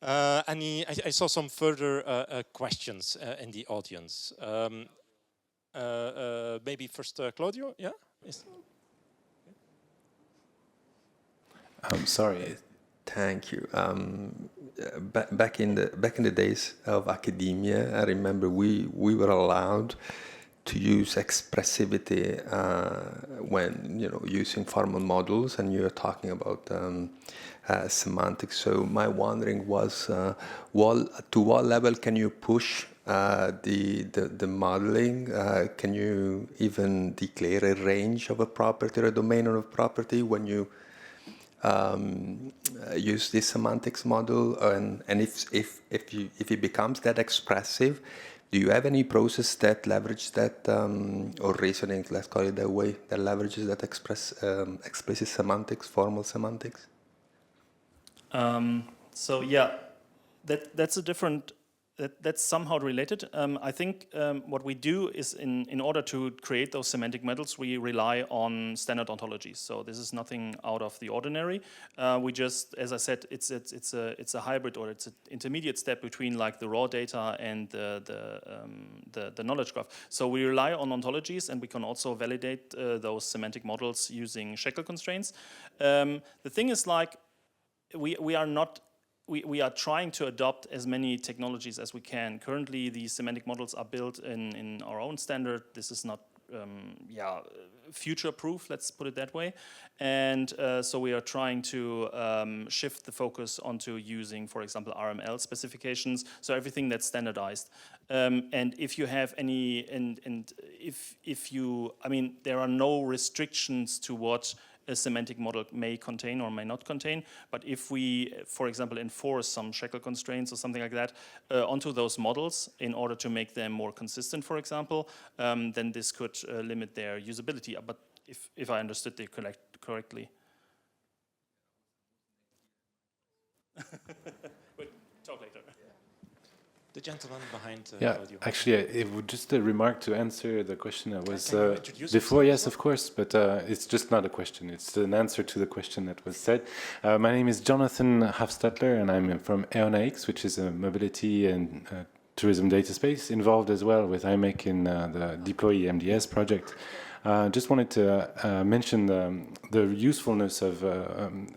I saw some further questions in the audience. Maybe first Claudio, yeah? Yes. I'm sorry. Thank you. Back in the days of academia, I remember we were allowed to use expressivity when using formal models, and you're talking about semantics. So my wondering was, to what level can you push the modeling? Can you even declare a range of a property or a domain of a property when you use this semantics model? And if it becomes that expressive, do you have any process that leverages that, or reasoning, let's call it that way, that leverages that explicit semantics, formal semantics? So yeah, that's a different. That's somehow related. I think what we do is, in order to create those semantic models, we rely on standard ontologies. So this is nothing out of the ordinary. We just, as I said, it's a hybrid, or it's an intermediate step between like the raw data and the knowledge graph. So we rely on ontologies, and we can also validate those semantic models using Shackle constraints. The thing is, like, we are not. We are trying to adopt as many technologies as we can. Currently, these semantic models are built in our own standard. This is not, future-proof, let's put it that way. And so we are trying to shift the focus onto using, for example, RML specifications, so everything that's standardized. And if you have any, if you, there are no restrictions to what a semantic model may contain or may not contain, but if we, for example, enforce some Shackle constraints or something like that onto those models in order to make them more consistent, for example, then this could limit their usability. But if I understood it correctly. We'll talk later. The gentleman behind Claudio. Actually, it would just a remark to answer the question that was before. Yes, of course, but it's just not a question. It's an answer to the question that was said. My name is Jonathan Hafstadler, and I'm from EONAX, which is a mobility and tourism data space, involved as well with IMEC in the Deploy MDS project. Just wanted to mention the usefulness of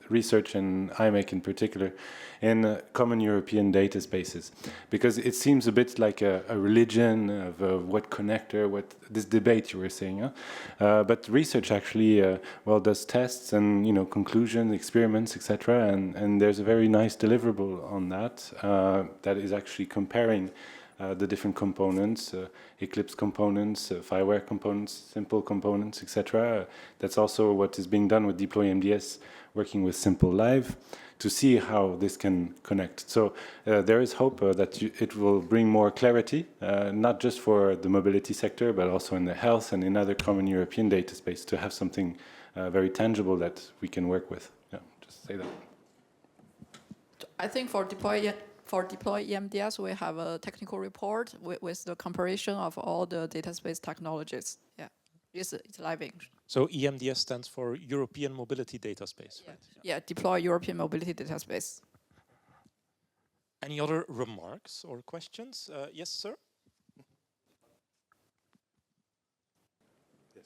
research and IMEC in particular in common European data spaces, because it seems a bit like a religion of what connector, what this debate you were saying. But research actually does tests and conclusions, experiments, etc. And there's a very nice deliverable on that that is actually comparing the different components, Eclipse components, Fireware components, simple components, etc. That's also what is being done with Deploy MDS, working with Simple Live, to see how this can connect. So there is hope that it will bring more clarity, not just for the mobility sector, but also in the health and in other common European data space, to have something very tangible that we can work with. Yeah, just say that. I think for Deploy EMDS, we have a technical report with the comparison of all the data space technologies. Yeah, it's live. So EMDS stands for European Mobility Data Space, right? Yeah, Deploy European Mobility Data Space. Any other remarks or questions? Yes, sir? Yes.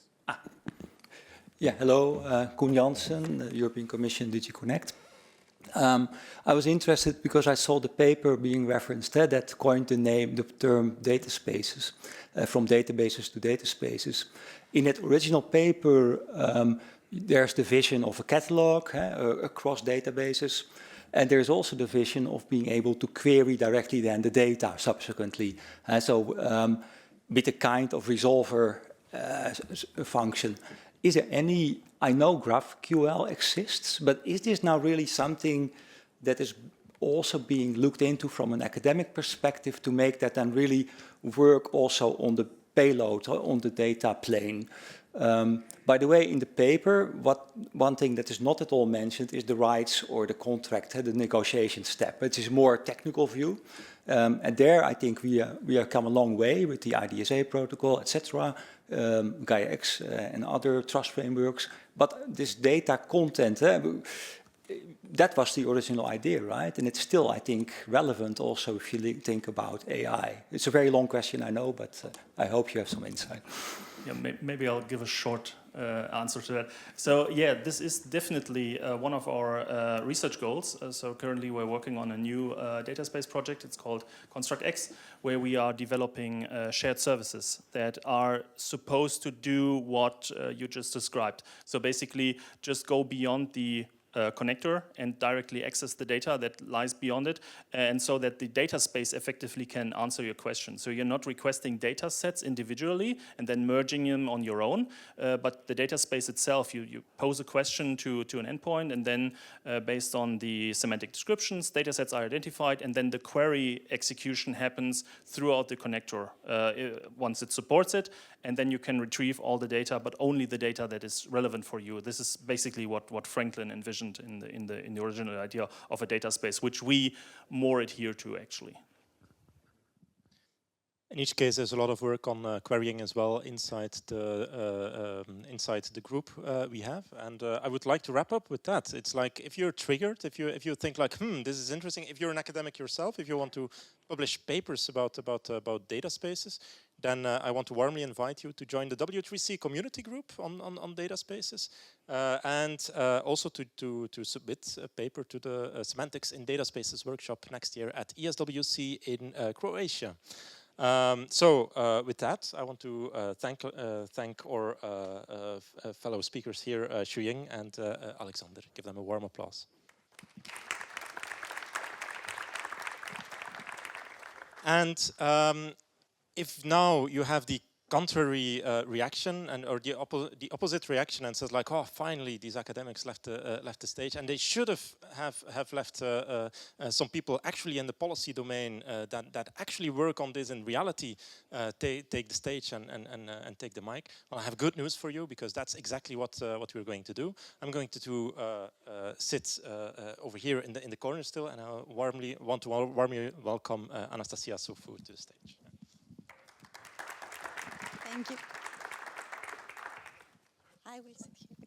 Yeah, hello, Koen Jansen, European Commission, DG Connect. I was interested because I saw the paper being referenced that coined the term data spaces, from databases to data spaces. In that original paper, there's the vision of a catalog across databases, and there's also the vision of being able to query directly then the data subsequently. With a kind of resolver function. Is there any, I know GraphQL exists, but is this now really something that is also being looked into from an academic perspective to make that then really work also on the payload, on the data plane? By the way, in the paper, one thing that is not at all mentioned is the rights or the contract, the negotiation step. It is more technical view. And there, I think we have come a long way with the IDSA protocol, etc., GaiaX and other trust frameworks. But this data content, that was the original idea, right? And it's still, I think, relevant also if you think about AI. It's a very long question, I know, but I hope you have some insight. Yeah, maybe I'll give a short answer to that. So yeah, this is definitely one of our research goals. So currently we're working on a new data space project. It's called Construct X, where we are developing shared services that are supposed to do what you just described. So basically just go beyond the connector and directly access the data that lies beyond it, and so that the data space effectively can answer your question. So you're not requesting data sets individually and then merging them on your own, but the data space itself, you pose a question to an endpoint, and then based on the semantic descriptions, data sets are identified, and then the query execution happens throughout the connector once it supports it, and then you can retrieve all the data, but only the data that is relevant for you. This is basically what Franklin envisioned in the original idea of a data space, which we more adhere to actually. In each case, there's a lot of work on querying as well inside the group we have, and I would like to wrap up with that. It's like if you're triggered, if you think like, this is interesting. If you're an academic yourself, if you want to publish papers about data spaces, then I want to warmly invite you to join the W3C community group on data spaces, and also to submit a paper to the Semantics in Data Spaces workshop next year at ESWC in Croatia. With that, I want to thank our fellow speakers here, Xuying and Alexander. Give them a warm applause. And if now you have the contrary reaction or the opposite reaction and says like, oh, finally these academics left the stage, and they should have left some people actually in the policy domain that actually work on this in reality take the stage and take the mic. Well, I have good news for you, because that's exactly what we're going to do. I'm going to sit over here in the corner still, and I want to warmly welcome Anastasia Sofu to the stage. Thank you. I will sit here.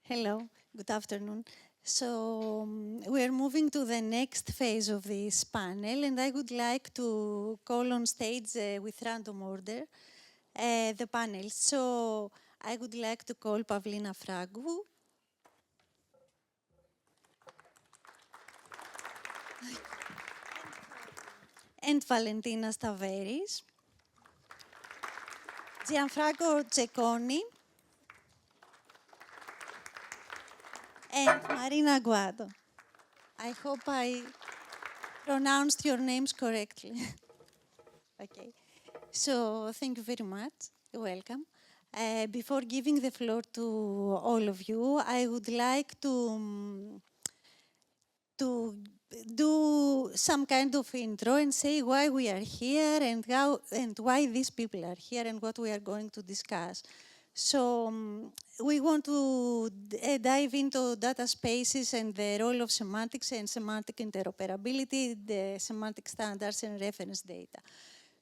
Hello, good afternoon. So we're moving to the next phase of this panel, and I would like to call on stage with random order the panel. So I would like to call Pavlina Fragou. And Valentina Staveris. Gianfranco Cecconi. And Marina Guado. I hope I pronounced your names correctly. Okay. So thank you very much. Welcome. Before giving the floor to all of you, I would like to do some kind of intro and say why we are here and how and why these people are here and what we are going to discuss. So we want to dive into data spaces and the role of semantics and semantic interoperability, the semantic standards and reference data.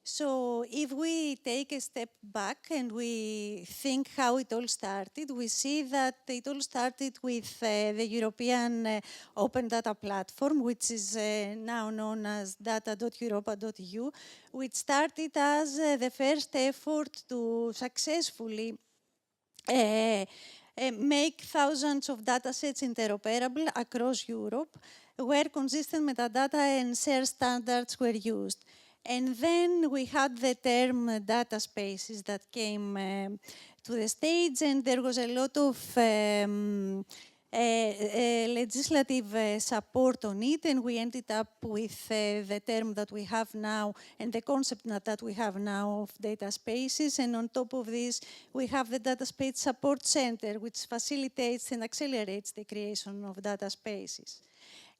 So if we take a step back and we think how it all started, we see that it all started with the European Open Data Platform, which is now known as data.europa.eu, which started as the first effort to successfully make thousands of datasets interoperable across Europe, where consistent metadata and shared standards were used. And then we had the term data spaces that came to the stage, and there was a lot of legislative support on it, and we ended up with the term that we have now and the concept that we have now of data spaces. And on top of this, we have the Data Space Support Center, which facilitates and accelerates the creation of data spaces.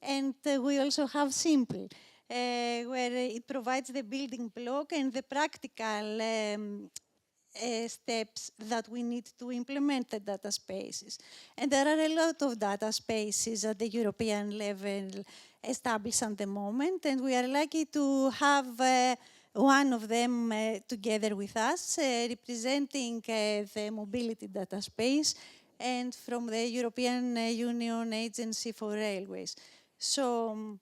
And we also have Simple, where it provides the building block and the practical steps that we need to implement the data spaces. And there are a lot of data spaces at the European level established at the moment, and we are lucky to have one of them together with us, representing the mobility data space, and from the European Union Agency for Railways. So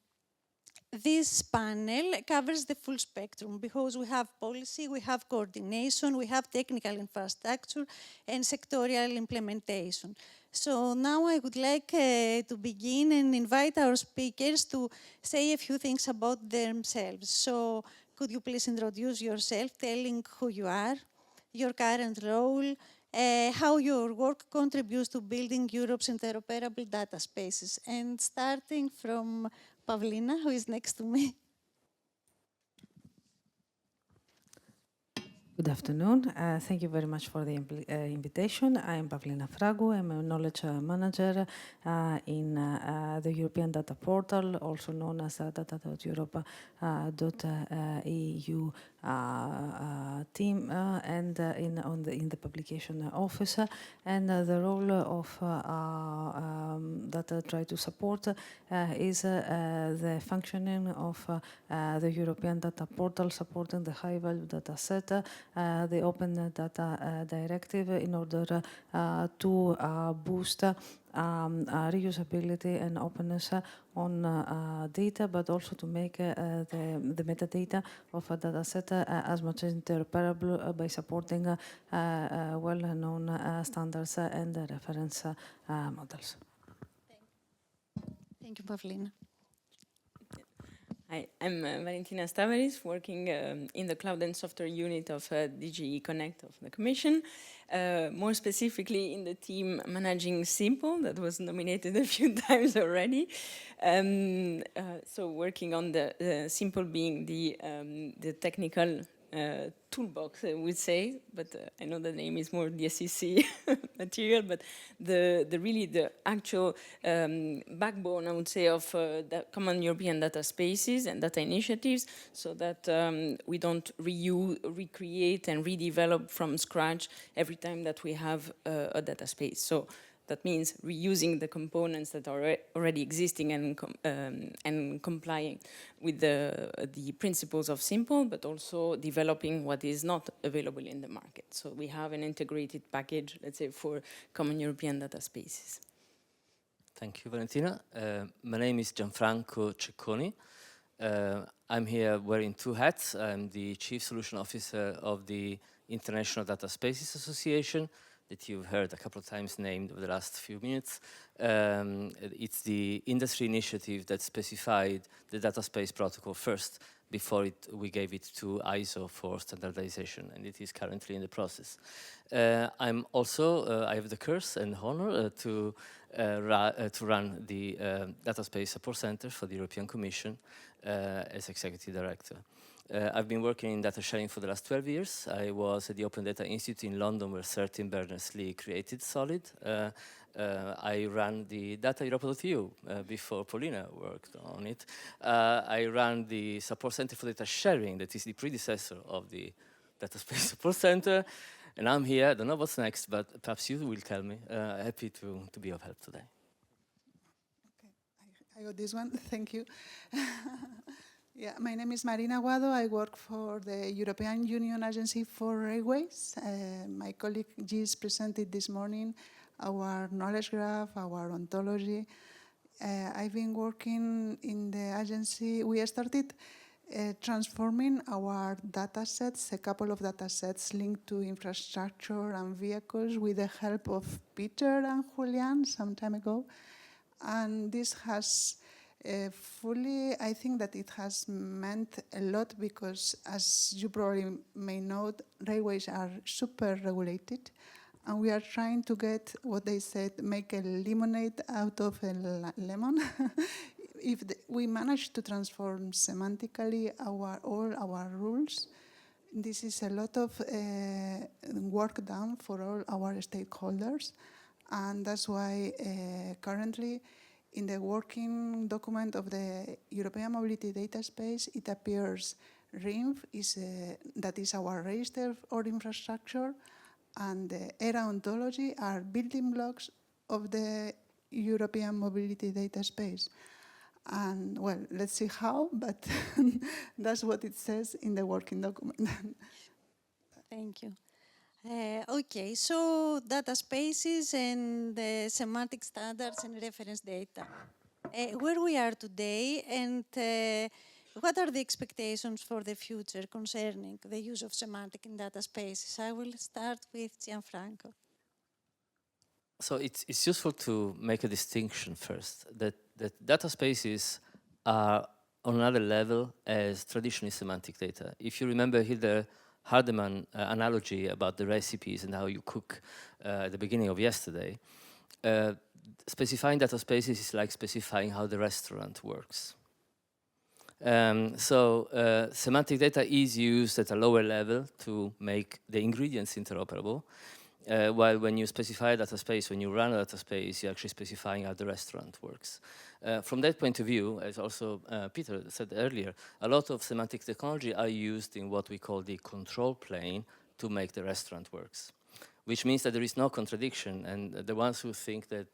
this panel covers the full spectrum because we have policy, we have coordination, we have technical infrastructure, and sectorial implementation. So now I would like to begin and invite our speakers to say a few things about themselves. So could you please introduce yourself, telling who you are, your current role, how your work contributes to building Europe's interoperable data spaces, and starting from Pavlina, who is next to me. Good afternoon. Thank you very much for the invitation. I am Pavlina Fragou. I'm a knowledge manager in the European Data Portal, also known as data.europa.eu team, and in the publication office. And the role of that I try to support is the functioning of the European Data Portal, supporting the high-value data set, the Open Data Directive, in order to boost reusability and openness on data, but also to make the metadata of a data set as much as interoperable by supporting well-known standards and reference models. Thank you, Pavlina. Hi, I'm Valentina Staveris, working in the Cloud and Software Unit of DG Connect of the Commission, more specifically in the team managing Simple, that was nominated a few times already. So working on the Simple being the technical toolbox, I would say, but I know the name is more the SEC material, but really the actual backbone, I would say, of the common European data spaces and data initiatives, so that we don't recreate and redevelop from scratch every time that we have a data space. So that means reusing the components that are already existing and complying with the principles of Simple, but also developing what is not available in the market. So we have an integrated package, let's say, for common European data spaces. Thank you, Valentina. My name is Gianfranco Cecconi. I'm here wearing two hats. I'm the Chief Solution Officer of the International Data Spaces Association, that you've heard a couple of times named over the last few minutes. It's the industry initiative that specified the data space protocol first before we gave it to ISO for standardization, and it is currently in the process. I'm also, I have the curse and honor to run the Data Space Support Center for the European Commission as Executive Director. I've been working in data sharing for the last 12 years. I was at the Open Data Institute in London, where Sir Tim Berners-Lee created Solid. I ran the Data Europa.eu before Paulina worked on it. I ran the Support Center for Data Sharing, that is the predecessor of the Data Space Support Center. And I'm here, I don't know what's next, but perhaps you will tell me. Happy to be of help today. Okay, I got this one, thank you. Yeah, my name is Marina Guado. I work for the European Union Agency for Railways. My colleague Gis presented this morning our knowledge graph, our ontology. I've been working in the agency. We started transforming our data sets, a couple of data sets linked to infrastructure and vehicles, with the help of Peter and Julian some time ago. And this has I think that it has meant a lot, because, as you probably may know, railways are super regulated, and we are trying to get, what they said, make a lemonade out of a lemon. If we manage to transform semantically all our rules, this is a lot of work done for all our stakeholders, and that's why currently, in the working document of the European Mobility Data Space, it appears RINF that is our register or infrastructure, and the ERA ontology are building blocks of the European Mobility Data Space. And well, let's see how, but that's what it says in the working document. Thank you. Okay, so data spaces and semantic standards and reference data. Where we are today, and what are the expectations for the future concerning the use of semantic in data spaces? I will start with Gianfranco. So it's useful to make a distinction first, that data spaces are on another level as traditionally semantic data. If you remember Hilde Hardeman analogy about the recipes and how you cook at the beginning of yesterday, specifying data spaces is like specifying how the restaurant works. Semantic data is used at a lower level to make the ingredients interoperable, while when you specify a data space, when you run a data space, you're actually specifying how the restaurant works. From that point of view, as also Peter said earlier, a lot of semantic technology are used in what we call the control plane to make the restaurant works, which means that there is no contradiction, and the ones who think that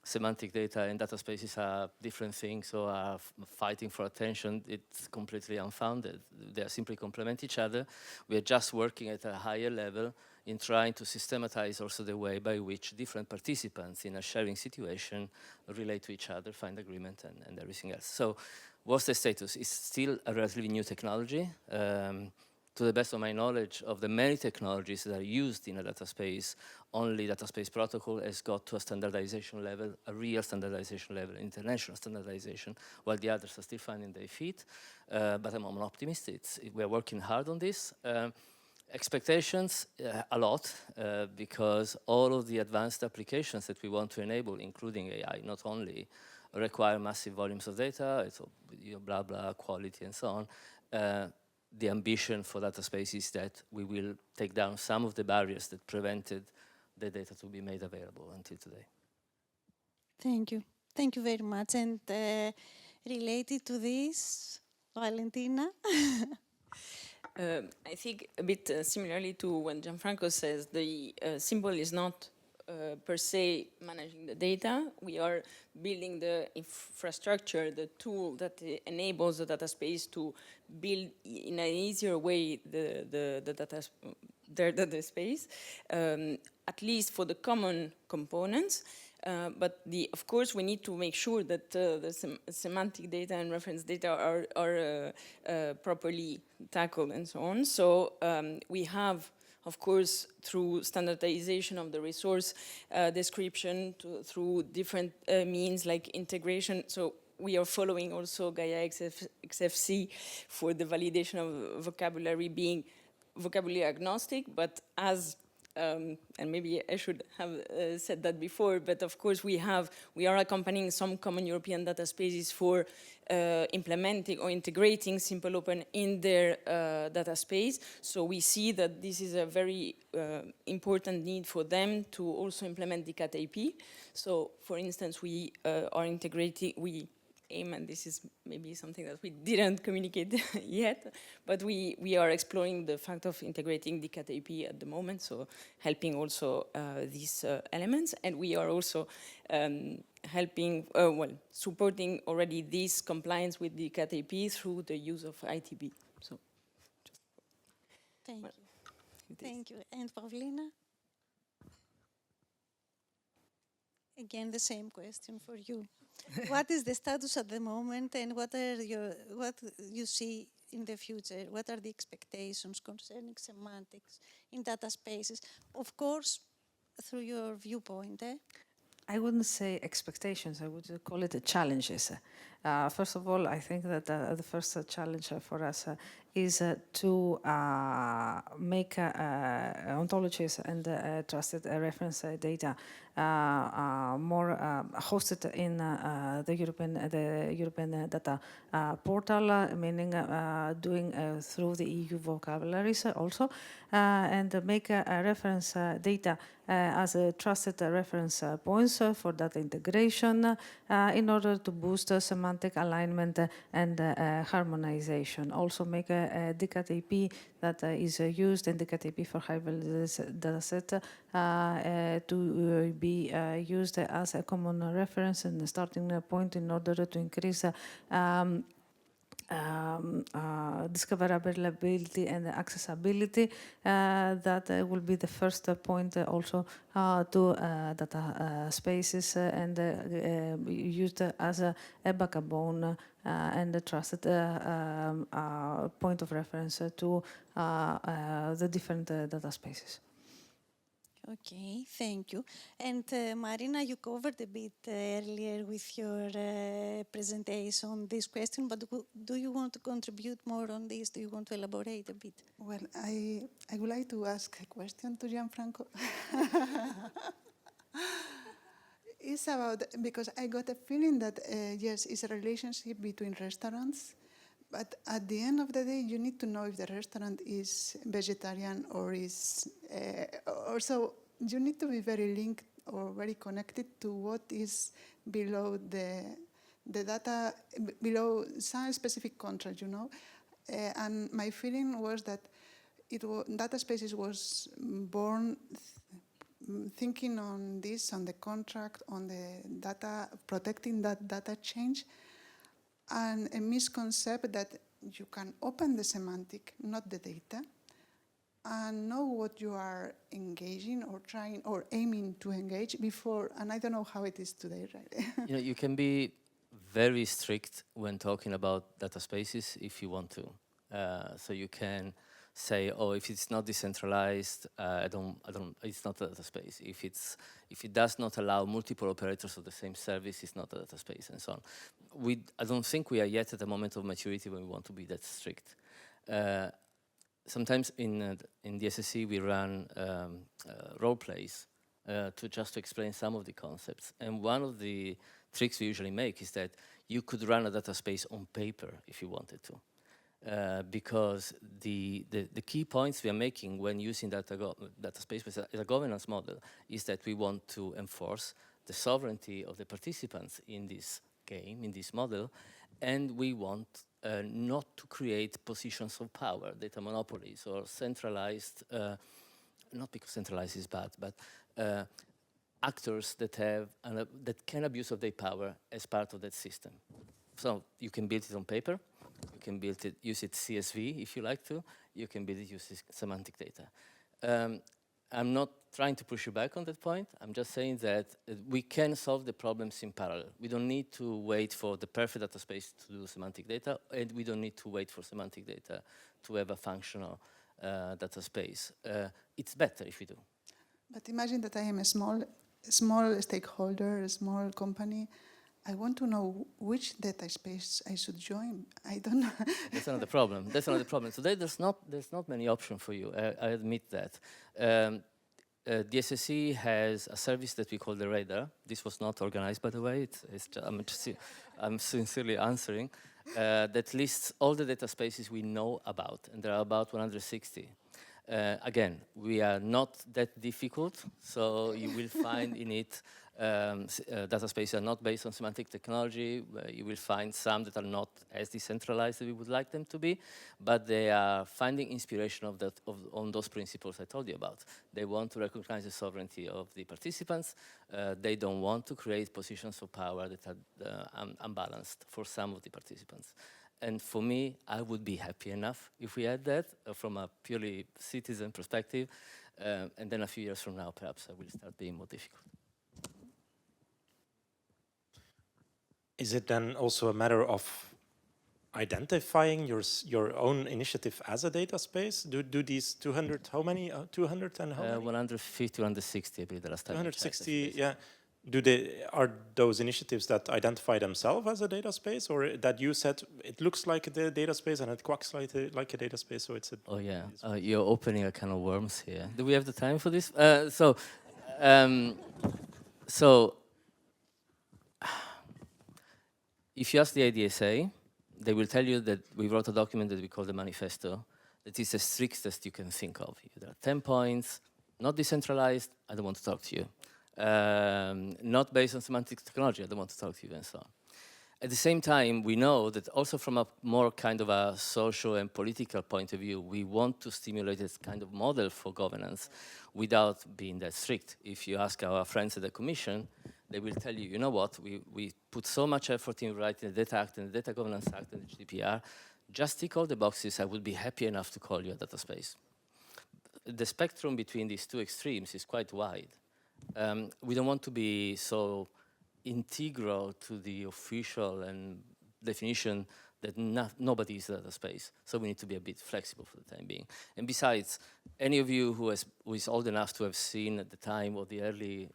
semantic data and data spaces are different things or are fighting for attention, it's completely unfounded. They simply complement each other. We are just working at a higher level in trying to systematize also the way by which different participants in a sharing situation relate to each other, find agreement, and everything else. So what's the status? It's still a relatively new technology. To the best of my knowledge, of the many technologies that are used in a data space, only data space protocol has got to a standardization level, a real standardization level, international standardization, while the others are still finding their feet. But I'm an optimist. We're working hard on this. Expectations, a lot, because all of the advanced applications that we want to enable, including AI, not only require massive volumes of data, it's blah, blah, quality and so on. The ambition for data space is that we will take down some of the barriers that prevented the data to be made available until today. Thank you. Thank you very much. And related to this, Valentina? I think a bit similarly to when Gianfranco says, the symbol is not per se managing the data. We are building the infrastructure, the tool that enables the data space to build in an easier way their data space, at least for the common components. But of course, we need to make sure that the semantic data and reference data are properly tackled and so on. So we have, of course, through standardization of the resource description, through different means like integration. So we are following also Gaia XFC for the validation of vocabulary being vocabulary agnostic, but as and maybe I should have said that before, but of course we are accompanying some common European data spaces for implementing or integrating Simple Open in their data space. So we see that this is a very important need for them to also implement the CAT-AP. So for instance, we are integrating, we aim, and this is maybe something that we didn't communicate yet, but we are exploring the fact of integrating the CAT-AP at the moment, so helping also these elements, and we are also helping, supporting already this compliance with the CAT-AP through the use of ITB. So, thank you. Thank you. And Pavlina? Again, the same question for you. What is the status at the moment, and what you see in the future? What are the expectations concerning semantics in data spaces? Of course, through your viewpoint. I wouldn't say expectations, I would call it challenges. First of all, I think that the first challenge for us is to make ontologies and trusted reference data more hosted in the European data portal, meaning doing through the EU vocabularies also, and make reference data as a trusted reference points for data integration in order to boost semantic alignment and harmonization. Also make a DCAT-AP that is used in DCAT-AP for high-value dataset to be used as a common reference and starting point in order to increase discoverability and accessibility. That will be the first point also to data spaces and used as a backbone and a trusted point of reference to the different data spaces. Okay, thank you. And Marina, you covered a bit earlier with your presentation this question, but do you want to contribute more on this? Do you want to elaborate a bit? Well, I would like to ask a question to Gianfranco. It's about, because I got a feeling that, yes, it's a relationship between restaurants, but at the end of the day, you need to know if the restaurant is vegetarian or is, or so you need to be very linked or very connected to what is below the data, below some specific contract, you know. And my feeling was that data spaces was born thinking on this, on the contract, on the data, protecting that data change, and a misconcept that you can open the semantic, not the data, and know what you are engaging or trying or aiming to engage before, and I don't know how it is today, right? You know, you can be very strict when talking about data spaces if you want to. So you can say, oh, if it's not decentralized, it's not a data space. If it does not allow multiple operators of the same service, it's not a data space, and so on. I don't think we are yet at the moment of maturity when we want to be that strict. Sometimes in the SSC we run role plays to explain some of the concepts. And one of the tricks we usually make is that you could run a data space on paper if you wanted to. Because the key points we are making when using data space as a governance model is that we want to enforce the sovereignty of the participants in this game, in this model, and we want not to create positions of power, data monopolies, or centralized, not because centralized is bad, but actors that can abuse of their power as part of that system. So you can build it on paper. You can use it CSV if you like to. You can build it using semantic data. I'm not trying to push you back on that point. I'm just saying that we can solve the problems in parallel. We don't need to wait for the perfect data space to do semantic data, and we don't need to wait for semantic data to have a functional data space. It's better if we do. But imagine that I am a small stakeholder, a small company. I want to know which data space I should join. I don't know. That's another problem. That's another problem. So there's not many options for you. I admit that. The SSE has a service that we call the Radar. This was not organized, by the way. I'm sincerely answering. That lists all the data spaces we know about, and there are about 160. Again, we are not that difficult, so you will find in it data spaces are not based on semantic technology. You will find some that are not as decentralized as we would like them to be, but they are finding inspiration on those principles I told you about. They want to recognize the sovereignty of the participants. They don't want to create positions of power that are unbalanced for some of the participants. And for me, I would be happy enough if we had that from a purely citizen perspective. And then a few years from now, perhaps I will start being more difficult. Is it then also a matter of identifying your own initiative as a data space? Do these 200, how many? 200 and how many? 150, 160, I believe the last time. 260, yeah. Are those initiatives that identify themselves as a data space, or that you said it looks like a data space and it quacks like a data space, so it's a... Oh yeah, you're opening a can of worms here. Do we have the time for this? If you ask the IDSA, they will tell you that we wrote a document that we call the manifesto, that is the strictest you can think of. There are 10 points, not decentralized, I don't want to talk to you. Not based on semantic technology, I don't want to talk to you, and so on. At the same time, we know that also from a more kind of a social and political point of view, we want to stimulate this kind of model for governance without being that strict. If you ask our friends at the Commission, they will tell you, you know what, we put so much effort in writing the Data Act and the Data Governance Act and the GDPR, just tick all the boxes, I would be happy enough to call you a data space. The spectrum between these two extremes is quite wide. We don't want to be so integral to the official and definition that nobody is a data space. So we need to be a bit flexible for the time being. And besides, any of you who is old enough to have seen at the time of the early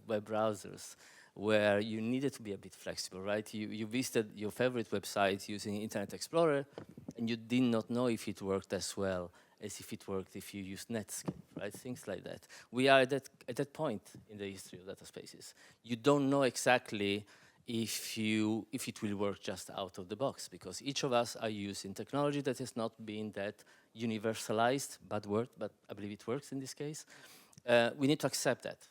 web browsers, where you needed to be a bit flexible, right? You visited your favorite website using Internet Explorer, and you did not know if it worked as well as if it worked if you used Netscape, right? Things like that. We are at that point in the history of data spaces. You don't know exactly if it will work just out of the box, because each of us are using technology that has not been that universalized, bad word, but I believe it works in this case. We need to accept that.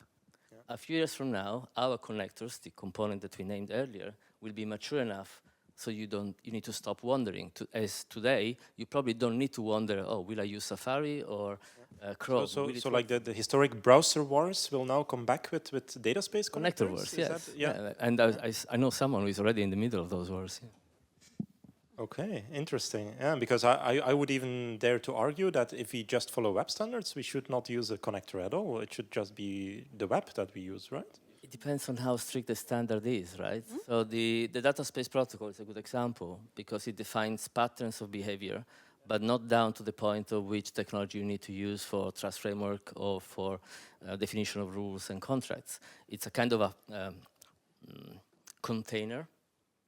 Yeah. A few years from now, our connectors, the component that we named earlier, will be mature enough so you need to stop wondering. As today, you probably don't need to wonder, oh, will I use Safari or Chrome? So like the historic browser wars will now come back with data space connector wars, yes. Yeah. And I know someone who is already in the middle of those wars. Yeah. Okay, interesting. Yeah, because I would even dare to argue that if we just follow web standards, we should not use a connector at all. It should just be the web that we use, right? It depends on how strict the standard is, right? Mm-hmm. So the data space protocol is a good example because it defines patterns of behavior, but not down to the point of which technology you need to use for trust framework or for definition of rules and contracts. It's a kind of a container.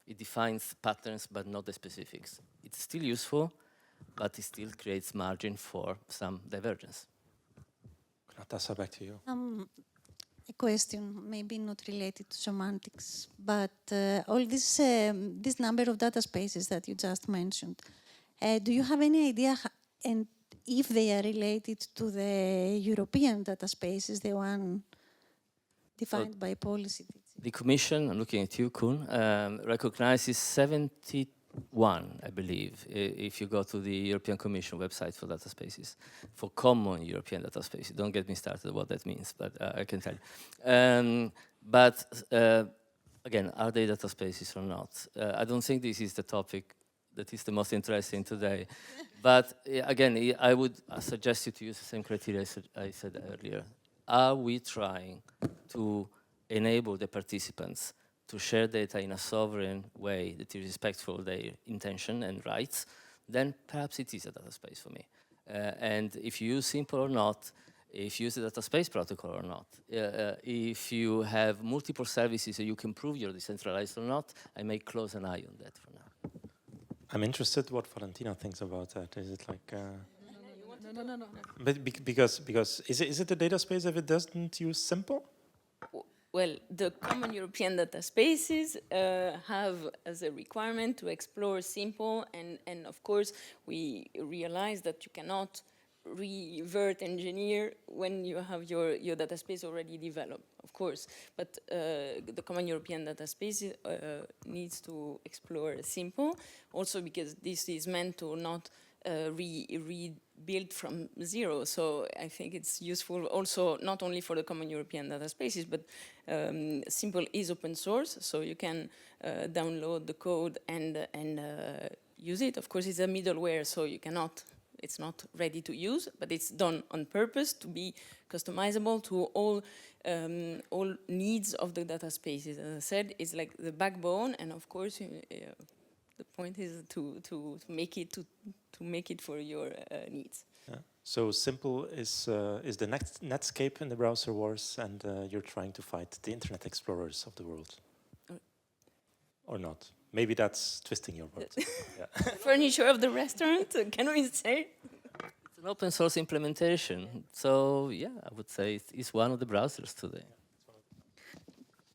It defines patterns, but not the specifics. It's still useful, but it still creates margin for some divergence. Natasha, back to you. A question, maybe not related to semantics, but all this number of data spaces that you just mentioned, do you have any idea and if they are related to the European data spaces, the one defined by policy? The Commission, I'm looking at you, Koen, recognizes 71, I believe, if you go to the European Commission website for data spaces, for common European data spaces. Don't get me started what that means, but I can tell you. Again, are they data spaces or not? I don't think this is the topic that is the most interesting today. But again, I would suggest you to use the same criteria I said earlier. Are we trying to enable the participants to share data in a sovereign way that is respectful of their intention and rights? Then perhaps it is a data space for me. And if you use simple or not, if you use the data space protocol or not, if you have multiple services so you can prove you're decentralized or not, I may close an eye on that for now. I'm interested what Valentina thinks about that. Is it like... No. But because is it a data space if it doesn't use simple? Well, the common European data spaces have as a requirement to explore simple, and of course we realize that you cannot revert engineer when you have your data space already developed, of course. But the common European data space needs to explore simple, also because this is meant to not rebuild from zero. So I think it's useful also not only for the common European data spaces, but simple is open source, so you can download the code and use it. Of course, it's a middleware, so you cannot. It's not ready to use, but it's done on purpose to be customizable to all needs of the data spaces. As I said, it's like the backbone, and of course, the point is to make it for your needs. Yeah. So simple is the next Netscape in the browser wars, and you're trying to fight the Internet Explorers of the world, or not? Maybe that's twisting your words. Yeah. Furniture of the restaurant, can we say? It's an open source implementation. So yeah, I would say it's one of the browsers today.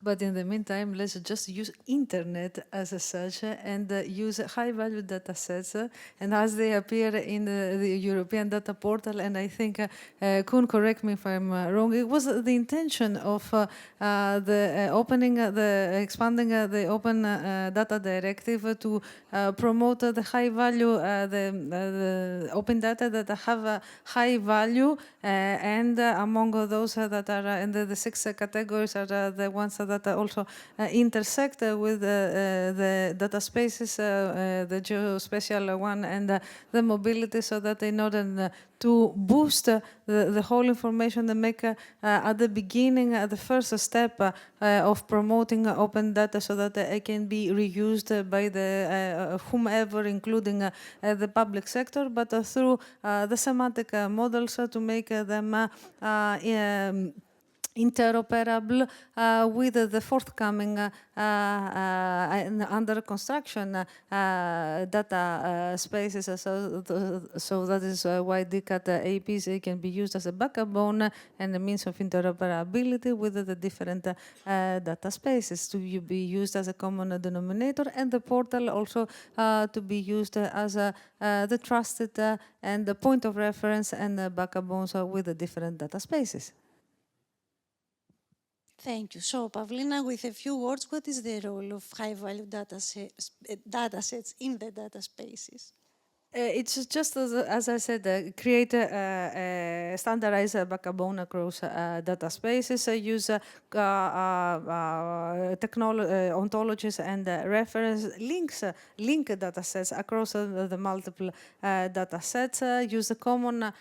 But in the meantime, let's just use internet as such and use high-value data sets and as they appear in the European data portal. And I think, Koen, correct me if I'm wrong, it was the intention of expanding the Open Data Directive to promote the high-value, the open data that have high value, and among those that are in the 6 categories are the ones that also intersect with the data spaces, the geospatial one, and the mobility, so that in order to boost the whole information, they make at the beginning the first step of promoting open data, so that it can be reused by the whomever, including the public sector, but through the semantic models to make them interoperable with the forthcoming under construction data spaces. So that is why DCAT APs can be used as a backbone and a means of interoperability with the different data spaces, to be used as a common denominator, and the portal also to be used as the trusted and the point of reference and the backbones with the different data spaces. Thank you. So, Pavlina, with a few words, what is the role of high-value data sets in the data spaces? It's just, as I said, create a standardized backbone across data spaces, use ontologies and reference links, link data sets across the multiple data sets, use the common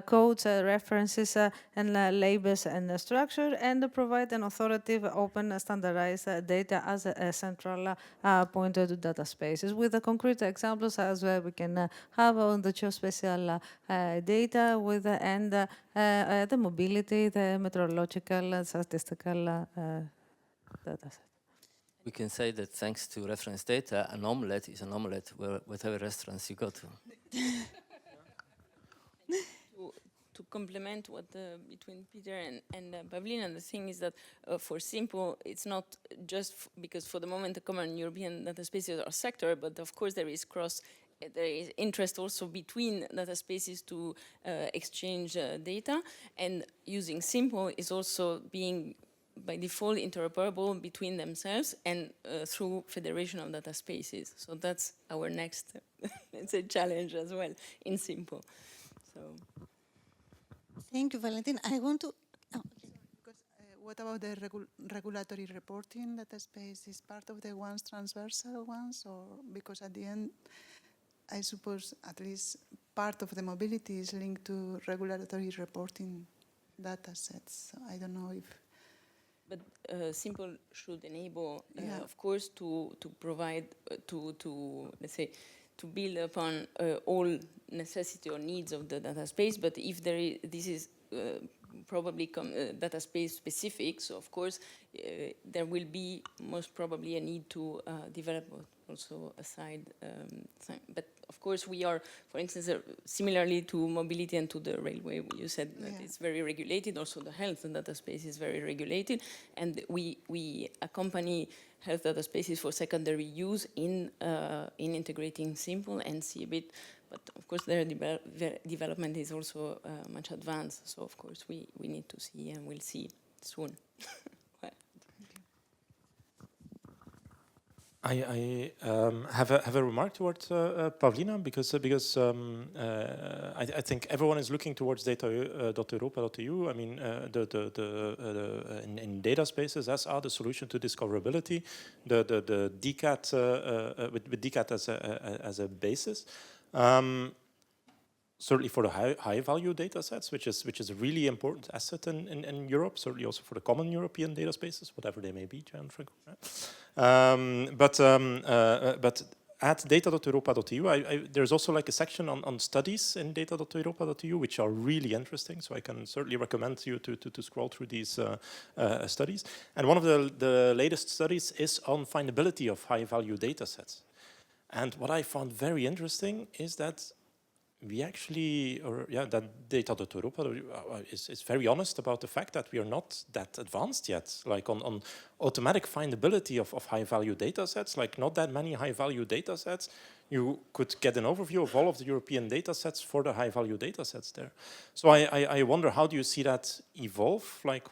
codes, references, and labels and structure, and provide an authoritative, open, standardized data as a central point to data spaces. With the concrete examples as well, we can have on the geospatial data with and the mobility, the meteorological, statistical data set. We can say that thanks to reference data, an omelette is an omelette whatever restaurants you go to. To complement what between Peter and Pavlina, the thing is that for simple, it's not just because for the moment the common European data spaces are sector, but of course there is interest also between data spaces to exchange data, and using simple is also being by default interoperable between themselves and through federation of data spaces. So that's our next it's a challenge as well in simple. So. Thank you, Valentin. I want to... because, what about the regulatory reporting data space? Is part of the ones transversal ones? Or because at the end, I suppose at least part of the mobility is linked to regulatory reporting data sets. So I don't know if... But Simple should enable, Yeah. of course, to provide, to let's say, to build upon all necessity or needs of the data space. But if there is, this is probably data space specific, so of course there will be most probably a need to develop also a side. But of course we are, for instance, similarly to mobility and to the railway, you said that it's very regulated. Also the health and data space is very regulated, and we accompany health data spaces for secondary use in integrating Simple and see a bit. But of course, their development is also much advanced. So of course, we need to see, and we'll see soon. I have a remark towards Pavlina, because I think everyone is looking towards data.europa.eu. I mean, in data spaces, as are the solution to discoverability, the DCAT with DCAT as a basis. Certainly for the high value data sets, which is a really important asset in Europe, certainly also for the common European data spaces, whatever they may be, Gianfranco. But at data.europa.eu, there's also like a section on studies in data.europa.eu, which are really interesting. So I can certainly recommend you to scroll through these studies. And one of the latest studies is on findability of high value data sets. And what I found very interesting is that we actually, that data.europa is very honest about the fact that we are not that advanced yet. Like on automatic findability of high-value data sets, like not that many high-value data sets, you could get an overview of all of the European data sets for the high-value data sets there. So I wonder, how do you see that evolve? Like,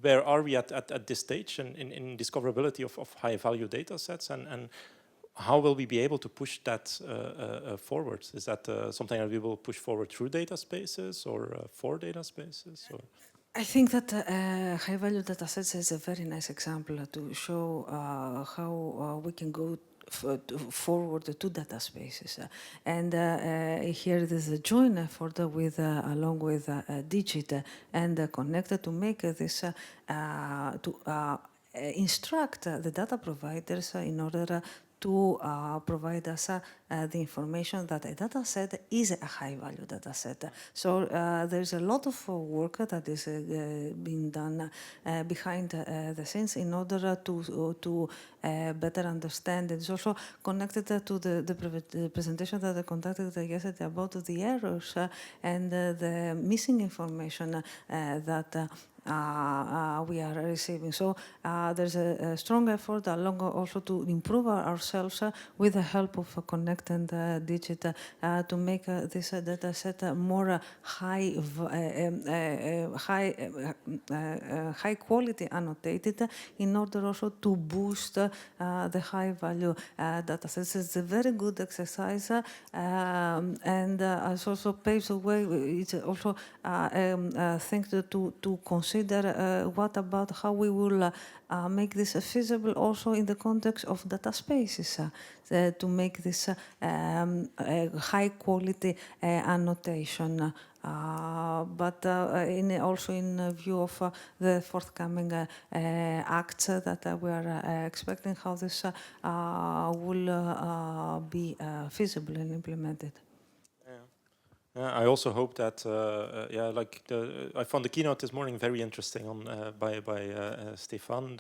where are we at this stage in discoverability of high-value data sets, and how will we be able to push that forward? Is that something that we will push forward through data spaces or for data spaces? Or? I think that high-value data sets is a very nice example to show how we can go forward to data spaces. And here there's a joint effort with, along with Digit and Connected to make this, to instruct the data providers in order to provide us the information that a data set is a high-value data set. So there's a lot of work that is being done behind the scenes in order to better understand. It's also connected to the presentation that I conducted yesterday about the errors and the missing information that we are receiving. So there's a strong effort along also to improve ourselves with the help of Connect and Digit to make this data set more high quality annotated in order also to boost the high value data sets. It's a very good exercise and it also paves the way. It's also a thing to consider what about how we will make this feasible also in the context of data spaces to make this high quality annotation. But also in view of the forthcoming acts that we are expecting, how this will be feasible and implemented. I also hope that, I found the keynote this morning very interesting by Stefan,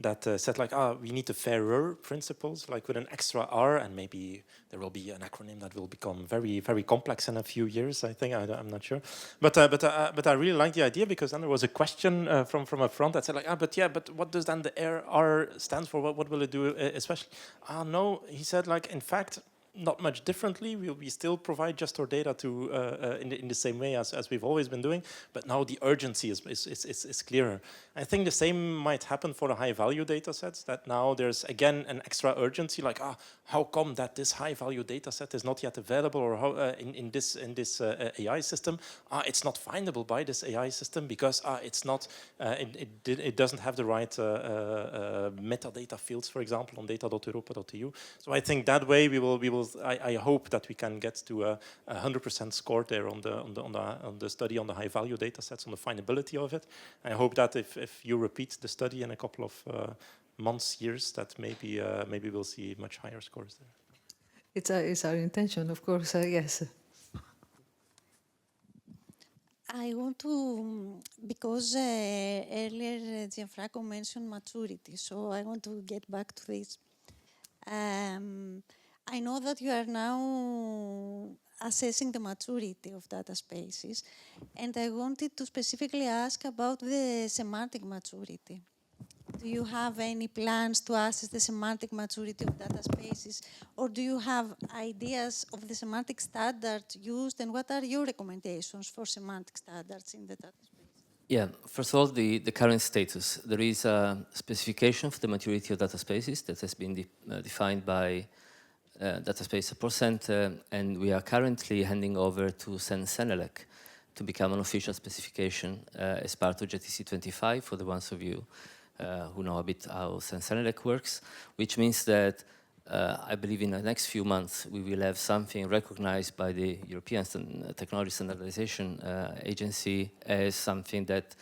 that said like, we need the fairer principles, like with an extra R, and maybe there will be an acronym that will become very, very complex in a few years, I think, I'm not sure. But I really like the idea, because then there was a question from a front that said like, but what does then the R stand for? What will it do especially? No, he said like, in fact, not much differently. We still provide just our data to in the same way as we've always been doing, but now the urgency is clearer. I think the same might happen for the high-value data sets, that now there's again an extra urgency, like how come that this high-value data set is not yet available, or how in this AI system it's not findable by this AI system because it's not it doesn't have the right metadata fields, for example, on data.europa.eu. So I think that way we will I hope that we can get to a 100% score there on the study on the high value data sets, on the findability of it. I hope that if you repeat the study in a couple of months, years, that maybe we'll see much higher scores there. It's our intention, of course, yes. I want to, because earlier Gianfranco mentioned maturity, so I want to get back to this. I know that you are now assessing the maturity of data spaces, and I wanted to specifically ask about the semantic maturity. Do you have any plans to assess the semantic maturity of data spaces, or do you have ideas of the semantic standards used, and what are your recommendations for semantic standards in the data space? Yeah, first of all, the current status. There is a specification for the maturity of data spaces that has been defined by Data Space Support Center, and we are currently handing over to Senelec to become an official specification as part of GTC 25 for the ones of you who know a bit how Senelec works, which means that I believe in the next few months we will have something recognized by the European Technology Standardization Agency as something that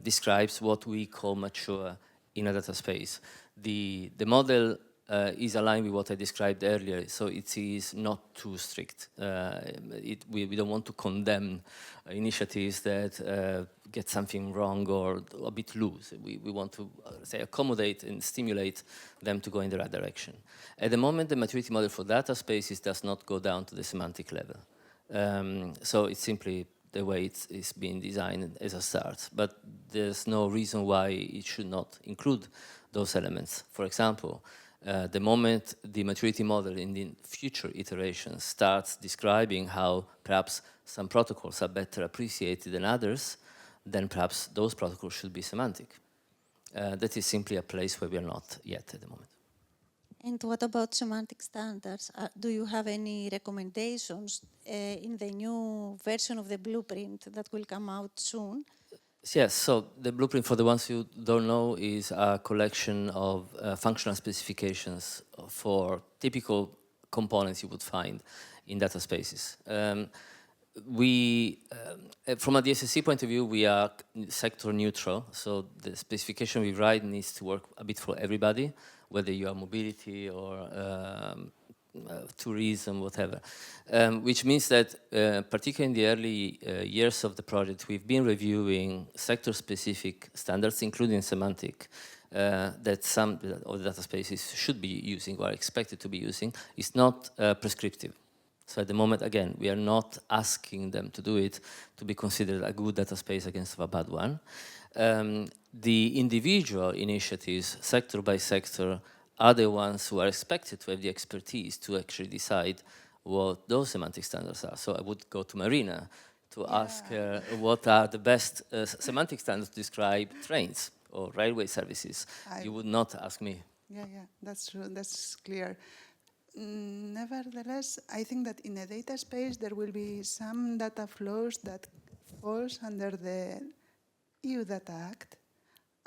describes what we call mature in a data space. The model is aligned with what I described earlier, so it is not too strict. We don't want to condemn initiatives that get something wrong or a bit loose. We want to say accommodate and stimulate them to go in the right direction. At the moment, the maturity model for data spaces does not go down to the semantic level. So it's simply the way it's being designed as a start. But there's no reason why it should not include those elements. For example, the moment the maturity model in the future iterations starts describing how perhaps some protocols are better appreciated than others, then perhaps those protocols should be semantic. That is simply a place where we are not yet at the moment. And what about semantic standards? Do you have any recommendations in the new version of the blueprint that will come out soon? Yes, so the blueprint, for the ones who don't know, is a collection of functional specifications for typical components you would find in data spaces. From a DSSC point of view, we are sector neutral, so the specification we write needs to work a bit for everybody, whether you are mobility or tourism, whatever. Which means that, particularly in the early years of the project, we've been reviewing sector-specific standards, including semantic, that some of the data spaces should be using or are expected to be using. It's not prescriptive. So at the moment, again, we are not asking them to do it to be considered a good data space against a bad one. The individual initiatives, sector by sector, are the ones who are expected to have the expertise to actually decide what those semantic standards are. So I would go to Marina to ask what are the best semantic standards to describe trains or railway services. You would not ask me. Yeah, that's true, that's clear. Nevertheless, I think that in a data space there will be some data flows that falls under the EU Data Act.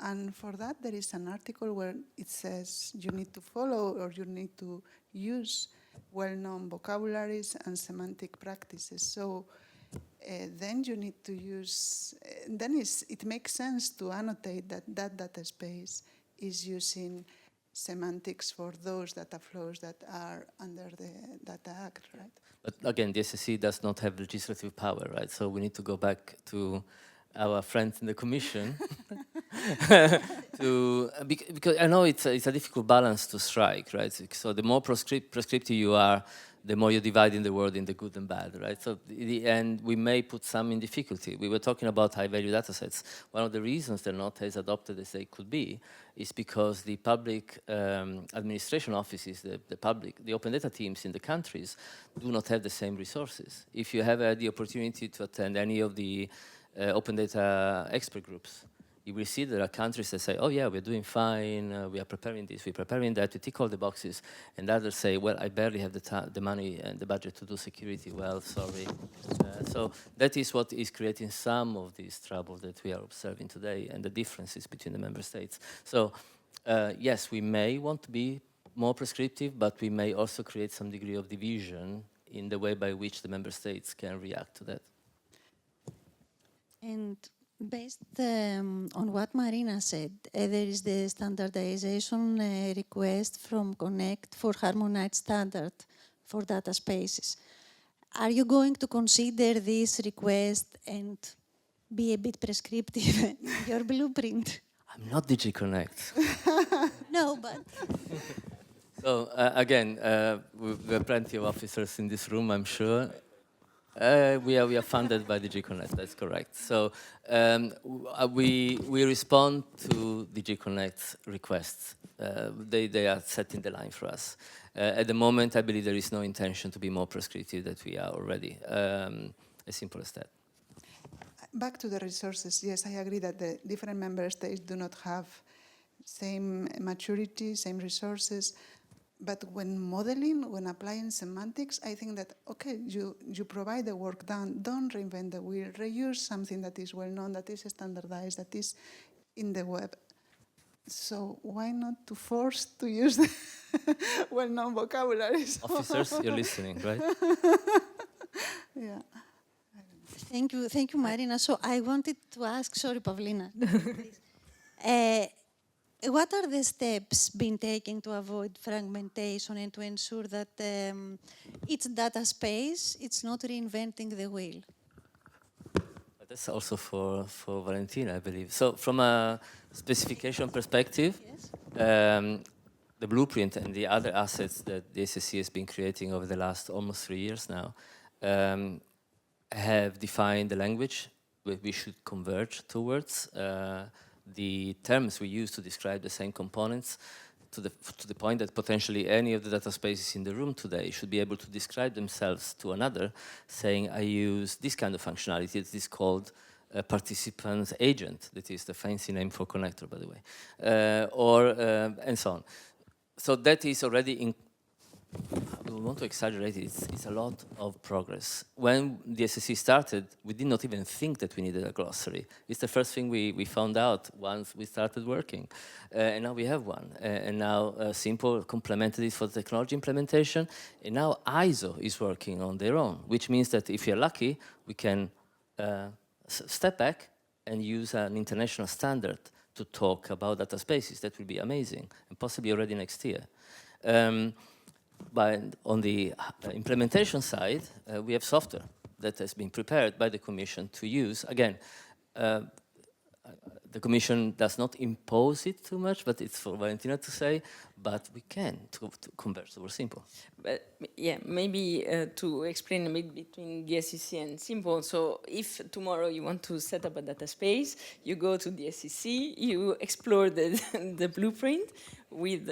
And for that, there is an article where it says you need to follow or you need to use well-known vocabularies and semantic practices. So then you need to use, then it makes sense to annotate that that data space is using semantics for those data flows that are under the Data Act, right? But again, the SSC does not have legislative power, right? So we need to go back to our friends in the Commission because I know it's a difficult balance to strike, right? So the more prescriptive you are, the more you're dividing the world into good and bad, right? So and we may put some in difficulty. We were talking about high-value data sets. One of the reasons they're not as adopted as they could be is because the public administration offices, the open data teams in the countries do not have the same resources. If you have the opportunity to attend any of the open data expert groups, you will see there are countries that say, oh yeah, we're doing fine, we are preparing this, we're preparing that, we tick all the boxes, and others say, well, I barely have the money and the budget to do security, well, sorry. So that is what is creating some of this trouble that we are observing today and the differences between the member states. So yes, we may want to be more prescriptive, but we may also create some degree of division in the way by which the member states can react to that. And based on what Marina said, there is the standardization request from Connect for harmonized standard for data spaces. Are you going to consider this request and be a bit prescriptive in your blueprint? I'm not DG Connect. No, but... So again, we have plenty of officers in this room, I'm sure. We are funded by DG Connect, that's correct. So we respond to DG Connect's requests. They are setting the line for us. At the moment, I believe there is no intention to be more prescriptive than we are already. As simple as that. Back to the resources, yes, I agree that the different member states do not have same maturity, same resources. But when modeling, when applying semantics, I think that, okay, you provide the work done, don't reinvent the wheel, reuse something that is well known, that is standardized, that is in the web. So why not to force to use the well-known vocabulary? Officers, you're listening, right? Yeah. Thank you, Marina. So I wanted to ask, sorry, Pavlina. What are the steps being taken to avoid fragmentation and to ensure that each data space, it's not reinventing the wheel? But that's also for Valentina, I believe. So from a specification perspective, yes. The blueprint and the other assets that the SSC has been creating over the last almost 3 years now have defined the language we should converge towards. The terms we use to describe the same components to the point that potentially any of the data spaces in the room today should be able to describe themselves to another, saying, I use this kind of functionality. It is called a participant agent. That is the fancy name for connector, by the way, and so on. So that is already in. I don't want to exaggerate it, it's a lot of progress. When the SSC started, we did not even think that we needed a glossary. It's the first thing we found out once we started working. And now we have one. And now Simple complemented it for the technology implementation. And now ISO is working on their own, which means that if you're lucky, we can step back and use an international standard to talk about data spaces. That will be amazing, and possibly already next year. But on the implementation side, we have software that has been prepared by the Commission to use. Again, the Commission does not impose it too much, but it's for Valentina to say, but we can to converge towards Simple. But yeah, maybe to explain a bit between the SEC and Simple. So if tomorrow you want to set up a data space, you go to the SEC, you explore the blueprint with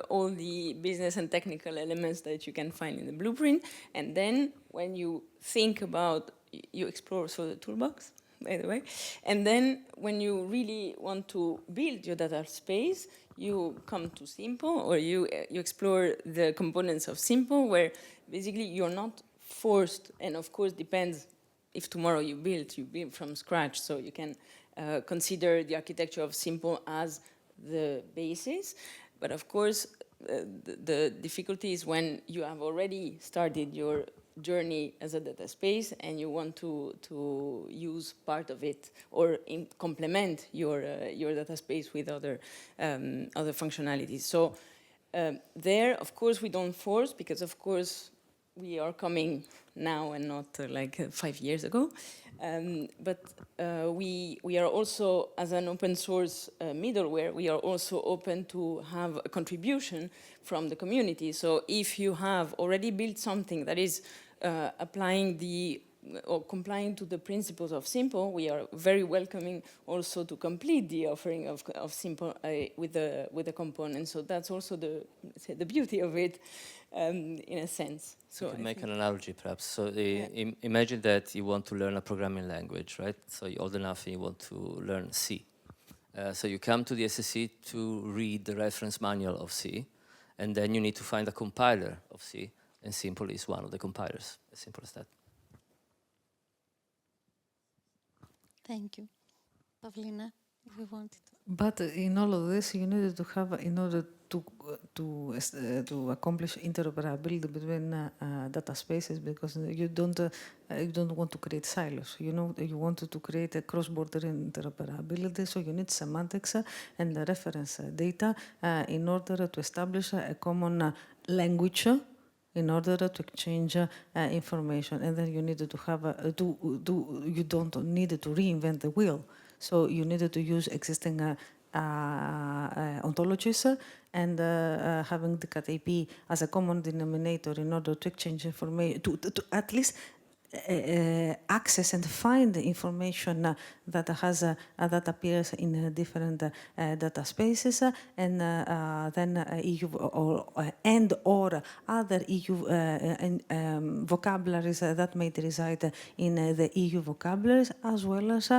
all the business and technical elements that you can find in the blueprint. And then when you think about, you explore the toolbox, by the way. And then when you really want to build your data space, you come to Simple, or you explore the components of Simple, where basically you're not forced, and of course depends if tomorrow you build from scratch, so you can consider the architecture of Simple as the basis. But of course, the difficulty is when you have already started your journey as a data space and you want to use part of it or complement your data space with other functionalities. So there, of course, we don't force, because of course we are coming now and not like 5 years ago. But we are also, as an open source middleware, we are also open to have a contribution from the community. So if you have already built something that is applying or complying to the principles of Simple, we are very welcoming also to complete the offering of Simple with the components. So that's also the beauty of it, in a sense. So you can make an analogy, perhaps. So imagine that you want to learn a programming language, right? So you're old enough and you want to learn C. So you come to the SSC to read the reference manual of C, and then you need to find a compiler of C, and Simple is one of the compilers, as simple as that. Thank you. Pavlina, if you wanted to. But in all of this, you needed to have, in order to accomplish interoperability between data spaces, because you don't want to create silos. You know, you wanted to create a cross-border interoperability, so you need semantics and the reference data in order to establish a common language in order to exchange information. And then you needed to have you don't need to reinvent the wheel. So you needed to use existing ontologies and having the CAT-AP as a common denominator in order to exchange information, to at least access and find the information that has that appears in different data spaces, and then EU or other EU vocabularies that may reside in the EU vocabularies, as well as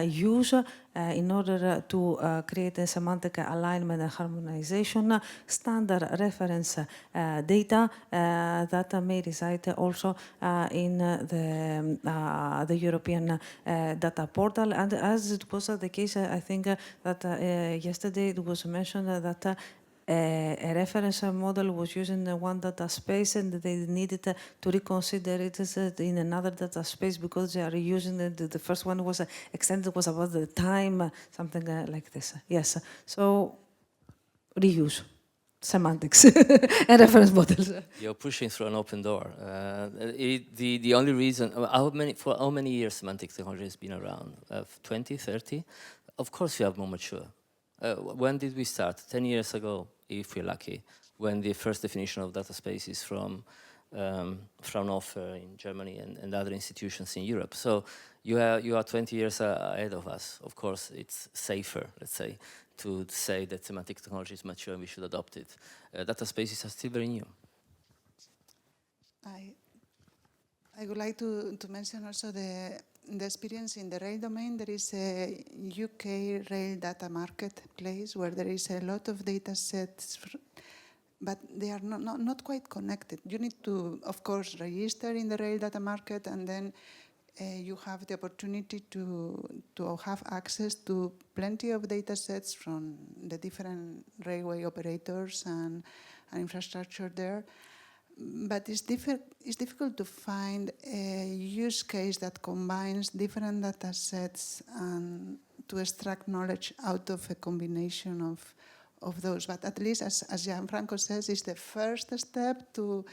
use in order to create a semantic alignment and harmonization, standard reference data that may reside also in the European data portal. And as it was the case, I think that yesterday it was mentioned that a reference model was used in one data space and they needed to reconsider it in another data space because they are using the first one was extended, was about the time, something like this. Yes, so reuse. Semantics and reference models. You're pushing through an open door. The only reason, for how many years semantic technology has been around? 20, 30? Of course we are more mature. When did we start? 10 years ago, if we're lucky, when the first definition of data space is from Fraunhofer in Germany and other institutions in Europe. So you are 20 years ahead of us. Of course, it's safer, let's say, to say that semantic technology is mature and we should adopt it. Data spaces are still very new. I would like to mention also the experience in the rail domain. There is a UK rail data marketplace where there is a lot of data sets, but they are not quite connected. You need to, of course, register in the rail data market, and then you have the opportunity to have access to plenty of data sets from the different railway operators and infrastructure there. But it's difficult to find a use case that combines different data sets and to extract knowledge out of a combination of those. But at least, as Gianfranco says, it's the first step to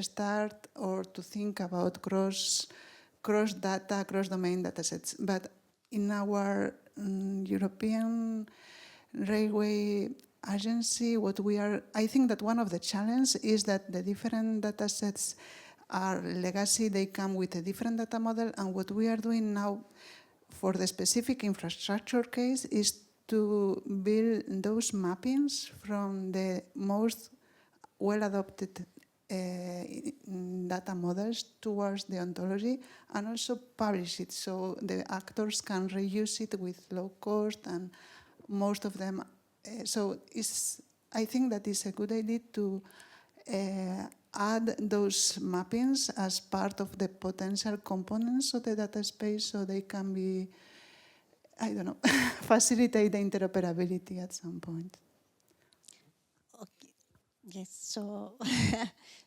start or to think about cross-data, cross-domain data sets. But in our European railway agency, I think that one of the challenges is that the different data sets are legacy, they come with a different data model, and what we are doing now for the specific infrastructure case is to build those mappings from the most well-adopted data models towards the ontology, and also publish it so the actors can reuse it with low cost, and most of them. So I think that is a good idea to add those mappings as part of the potential components of the data space so they can be, I don't know, facilitate the interoperability at some point. Okay. Yes, so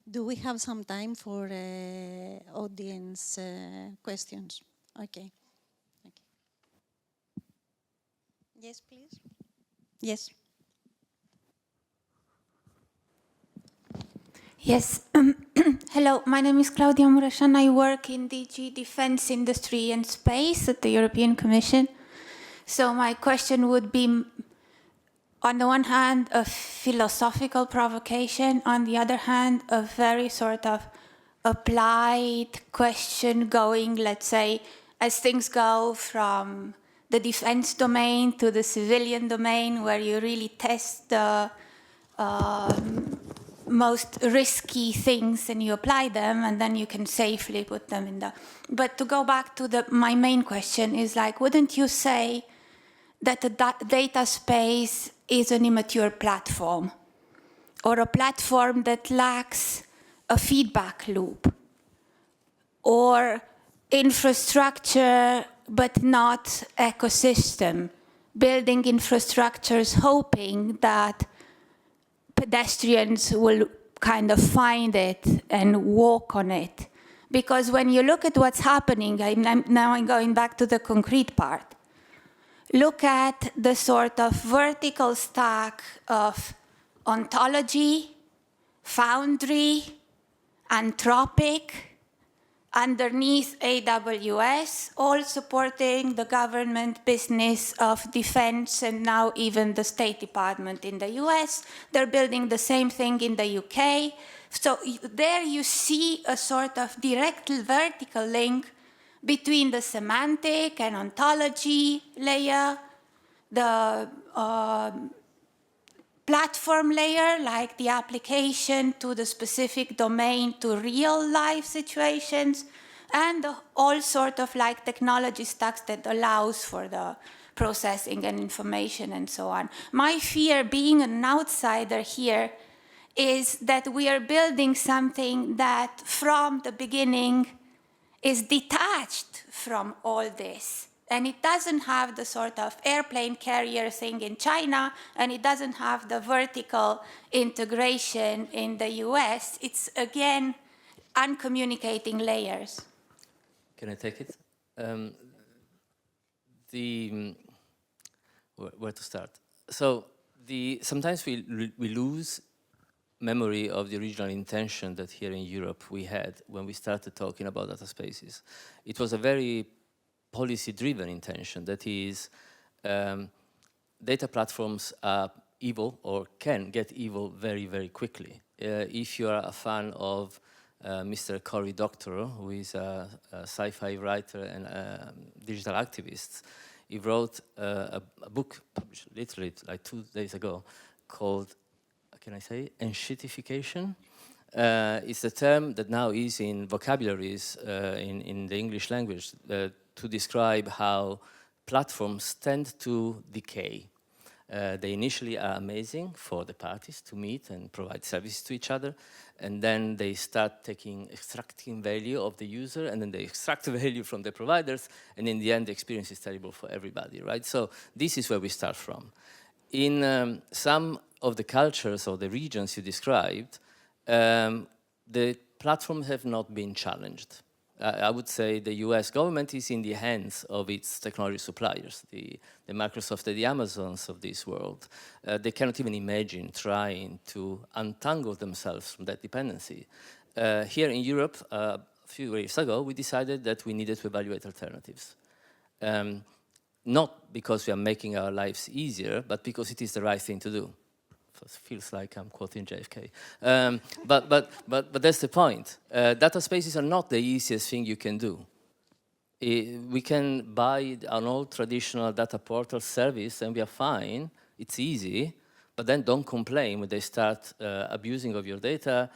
do we have some time for audience questions? Okay. Yes, please. Yes. Yes. Hello, my name is Claudia Mureșan. I work in DG Defense Industry and Space at the European Commission. So my question would be, on the one hand, a philosophical provocation, on the other hand, a very sort of applied question going, let's say, as things go from the defense domain to the civilian domain, where you really test the most risky things and you apply them, and then you can safely put them in the... But to go back to my main question is like, wouldn't you say that the data space is an immature platform, or a platform that lacks a feedback loop, or infrastructure but not ecosystem, building infrastructures hoping that pedestrians will kind of find it and walk on it. Because when you look at what's happening, now I'm going back to the concrete part. Look at the sort of vertical stack of ontology, Foundry, Anthropic, underneath AWS, all supporting the government business of defense and now even the State Department in the US. They're building the same thing in the UK. So there you see a sort of direct vertical link between the semantic and ontology layer, the platform layer, like the application to the specific domain to real life situations, and all sort of like technology stacks that allows for the processing and information and so on. My fear, being an outsider here, is that we are building something that from the beginning is detached from all this. And it doesn't have the sort of airplane carrier thing in China, and it doesn't have the vertical integration in the US. It's, again, uncommunicating layers. Can I take it? Where to start? So sometimes we lose memory of the original intention that here in Europe we had when we started talking about data spaces. It was a very policy-driven intention. That is, data platforms are evil or can get evil very, very quickly. If you are a fan of Mr. Cory Doctorow, who is a sci-fi writer and a digital activist, he wrote a book published literally like 2 days ago called, can I say, enshittification? It's a term that now is in vocabularies in the English language to describe how platforms tend to decay. They initially are amazing for the parties to meet and provide services to each other, and then they start extracting value of the user, and then they extract value from the providers, and in the end the experience is terrible for everybody, right? So this is where we start from. In some of the cultures or the regions you described, the platforms have not been challenged. I would say the US government is in the hands of its technology suppliers, the Microsoft and the Amazons of this world. They cannot even imagine trying to untangle themselves from that dependency. Here in Europe, a few years ago, we decided that we needed to evaluate alternatives. Not because we are making our lives easier, but because it is the right thing to do. It feels like I'm quoting JFK. But that's the point. Data spaces are not the easiest thing you can do. We can buy an old traditional data portal service and we are fine. It's easy, but then don't complain when they start abusing of your data,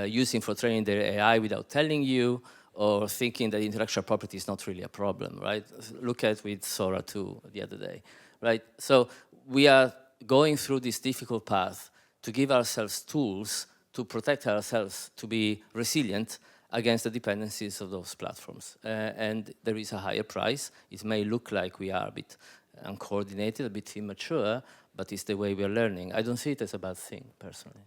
using for training their AI without telling you, or thinking that intellectual property is not really a problem, right? Look at with Sora 2 the other day, right? So we are going through this difficult path to give ourselves tools to protect ourselves, to be resilient against the dependencies of those platforms. And there is a higher price. It may look like we are a bit uncoordinated, a bit immature, but it's the way we are learning. I don't see it as a bad thing, personally.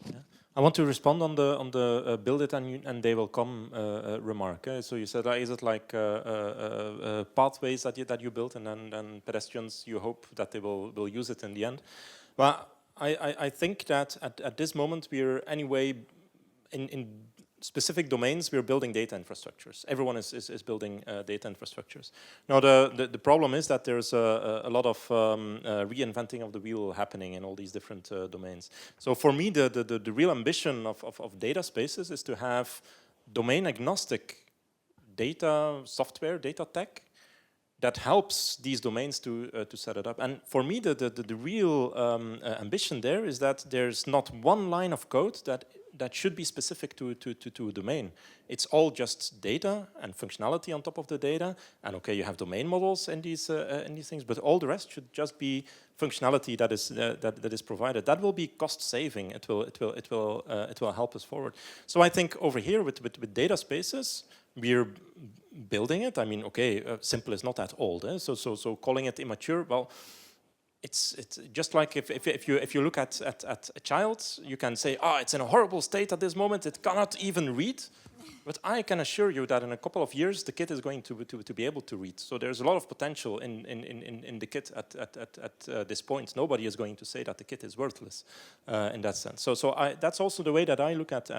Yeah. I want to respond on the build it and they will come remark. So you said, is it like pathways that you built and then pedestrians, you hope that they will use it in the end? Well, I think that at this moment we're anyway in specific domains we're building data infrastructures. Everyone is building data infrastructures. Now the problem is that there's a lot of reinventing of the wheel happening in all these different domains. So for me the real ambition of data spaces is to have domain agnostic data software, data tech, that helps these domains to set it up. And for me, the real ambition there is that there's not one line of code that should be specific to a domain. It's all just data and functionality on top of the data. And okay, you have domain models in these things, but all the rest should just be functionality that is provided. That will be cost saving. It will help us forward. So I think over here with data spaces, we're building it. I mean, okay, simple is not that old. So calling it immature, well, it's just like if you look at a child, you can say, it's in a horrible state at this moment, it cannot even read. But I can assure you that in a couple of years, the kid is going to be able to read. So there's a lot of potential in the kid at this point. Nobody is going to say that the kid is worthless in that sense. So that's also the way that I look at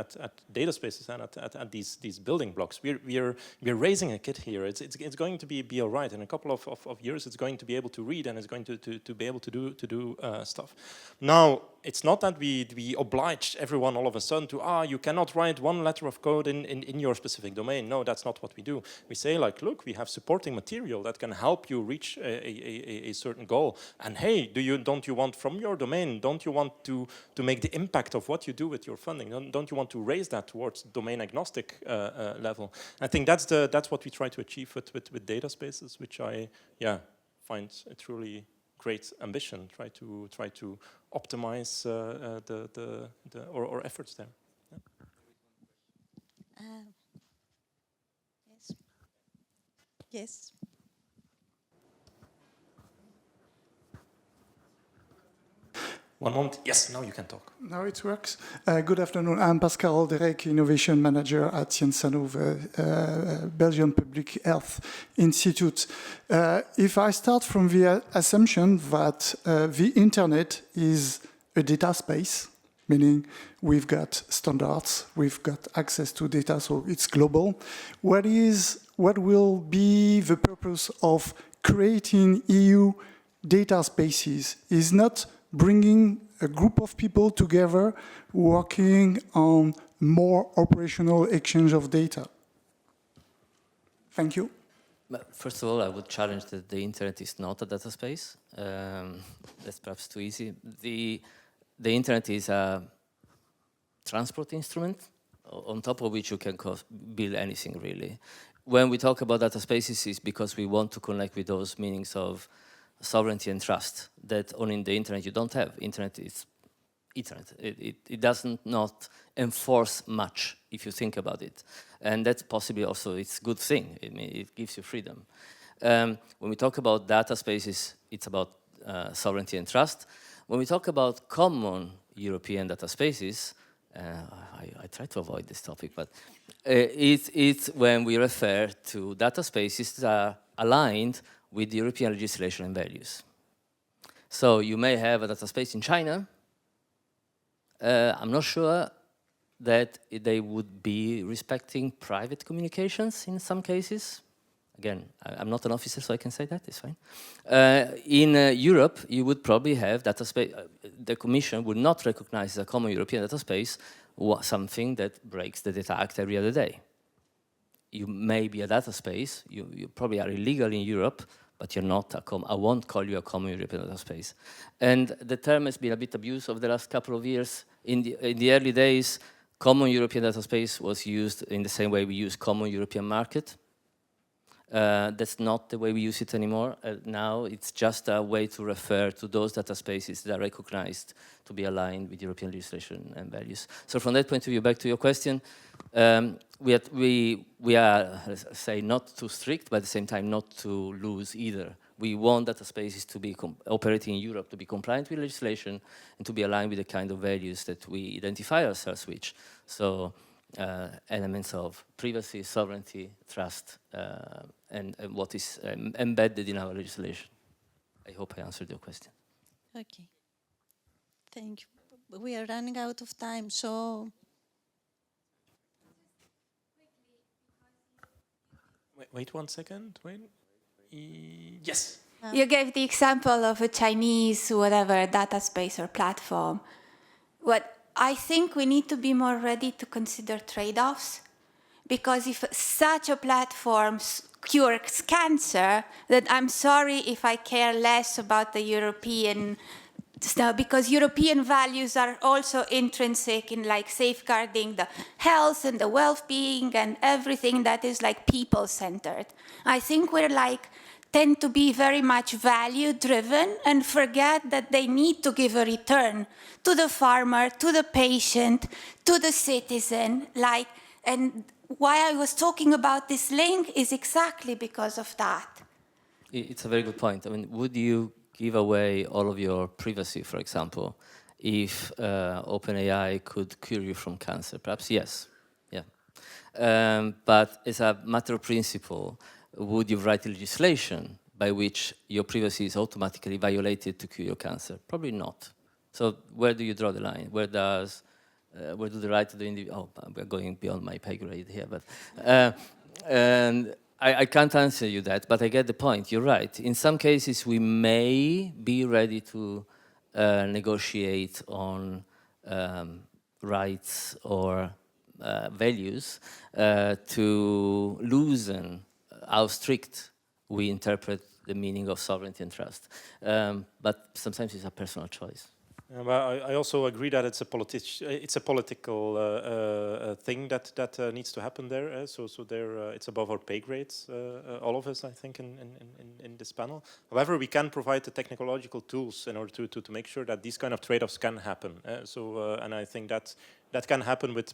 data spaces and at these building blocks. We're raising a kid here. It's going to be all right. In a couple of years, it's going to be able to read and it's going to be able to do stuff. Now, it's not that we oblige everyone all of a sudden to, you cannot write one letter of code in your specific domain. No, that's not what we do. We say, like, look, we have supporting material that can help you reach a certain goal. And hey, don't you want from your domain, don't you want to make the impact of what you do with your funding? Don't you want to raise that towards domain agnostic level? I think that's what we try to achieve with data spaces, which I find a truly great ambition. Try to optimize our efforts there. Yes. Yes. One moment. Yes, now you can talk. Now it works. Good afternoon. I'm Pascal Derek, Innovation Manager at Cienzano, the Belgian Public Health Institute. If I start from the assumption that the internet is a data space, meaning we've got standards, we've got access to data, so it's global. What will be the purpose of creating EU data spaces? Is not bringing a group of people together working on more operational exchange of data. Thank you. First of all, I would challenge that the internet is not a data space. That's perhaps too easy. The internet is a transport instrument on top of which you can build anything, really. When we talk about data spaces, it's because we want to connect with those meanings of sovereignty and trust that on the internet you don't have. Internet is internet. It doesn't not enforce much if you think about it. And that's possibly also it's a good thing. It gives you freedom. When we talk about data spaces, it's about sovereignty and trust. When we talk about common European data spaces, I try to avoid this topic, but it's when we refer to data spaces that are aligned with the European legislation and values. So you may have a data space in China. I'm not sure that they would be respecting private communications in some cases. Again, I'm not an officer, so I can say that, it's fine. In Europe, you would probably have data space. The Commission would not recognize as a common European data space something that breaks the Data Act every other day. You may be a data space, you probably are illegal in Europe, but you're not I won't call you a common European data space. And the term has been a bit abused over the last couple of years. In the early days, common European data space was used in the same way we use common European market. That's not the way we use it anymore. Now it's just a way to refer to those data spaces that are recognized to be aligned with European legislation and values. So from that point of view, back to your question, we are, say, not too strict, but at the same time not to lose either. We want data spaces to be operating in Europe, to be compliant with legislation and to be aligned with the kind of values that we identify ourselves with. So elements of privacy, sovereignty, trust, and what is embedded in our legislation. I hope I answered your question. Okay. Thank you. We are running out of time, so... Wait 1 second. Wait. Yes. You gave the example of a Chinese, whatever, data space or platform. What I think we need to be more ready to consider trade-offs, because if such a platform cures cancer, then I'm sorry if I care less about the European stuff, because European values are also intrinsic in like safeguarding the health and the well-being and everything that is like people-centered. I think we're like tend to be very much value-driven and forget that they need to give a return to the farmer, to the patient, to the citizen. Like, and why I was talking about this link is exactly because of that. It's a very good point. I mean, would you give away all of your privacy, for example, if OpenAI could cure you from cancer? Perhaps yes, yeah. But as a matter of principle, would you write legislation by which your privacy is automatically violated to cure your cancer? Probably not. So where do you draw the line? Where do the right of the individual? Oh, we're going beyond my pay grade here, but and I can't answer you that. But I get the point. You're right. In some cases, we may be ready to negotiate on rights or values to loosen how strict we interpret the meaning of sovereignty and trust. But sometimes it's a personal choice. But I also agree that it's a political thing that needs to happen there. So there, it's above our pay grades, all of us, I think, in this panel. However, we can provide the technological tools in order to make sure that these kind of trade-offs can happen. And I think that can happen with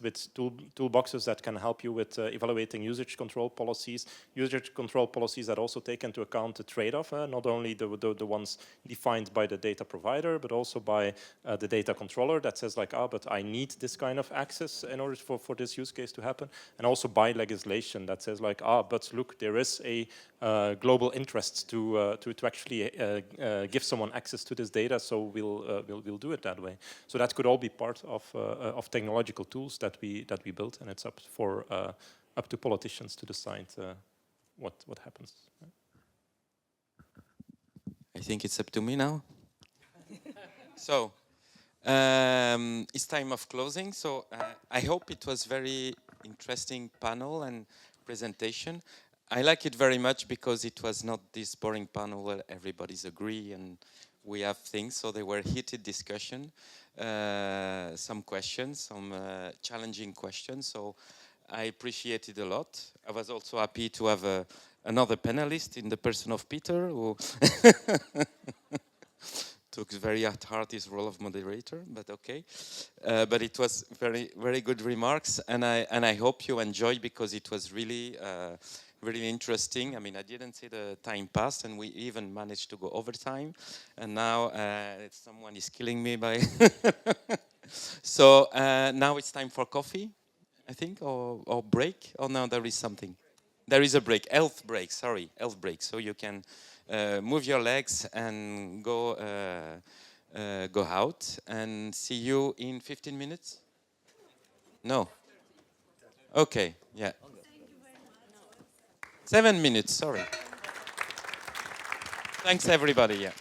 toolboxes that can help you with evaluating usage control policies that also take into account the trade-off, not only the ones defined by the data provider, but also by the data controller that says like, but I need this kind of access in order for this use case to happen, and also by legislation that says like, but look, there is a global interest to actually give someone access to this data, so we'll do it that way. So that could all be part of technological tools that we built, and it's up to politicians to decide what happens. I think it's up to me now. So it's time of closing. So I hope it was very interesting panel and presentation. I like it very much because it was not this boring panel where everybody's agree and we have things. So they were heated discussion, some questions, some challenging questions. So I appreciate it a lot. I was also happy to have another panelist in the person of Peter, who took very at heart his role of moderator, but okay. But it was very, very good remarks, and I hope you enjoyed, because it was really really interesting. I mean, I didn't see the time passed, and we even managed to go over time. And now someone is killing me by. So now it's time for coffee, I think, or break. Oh no, there is something. There is a break, health break. Sorry, health break. So you can move your legs and go out. And see you in 15 minutes. No. Okay. Yeah. 7 minutes, sorry. Thanks, everybody. Yeah.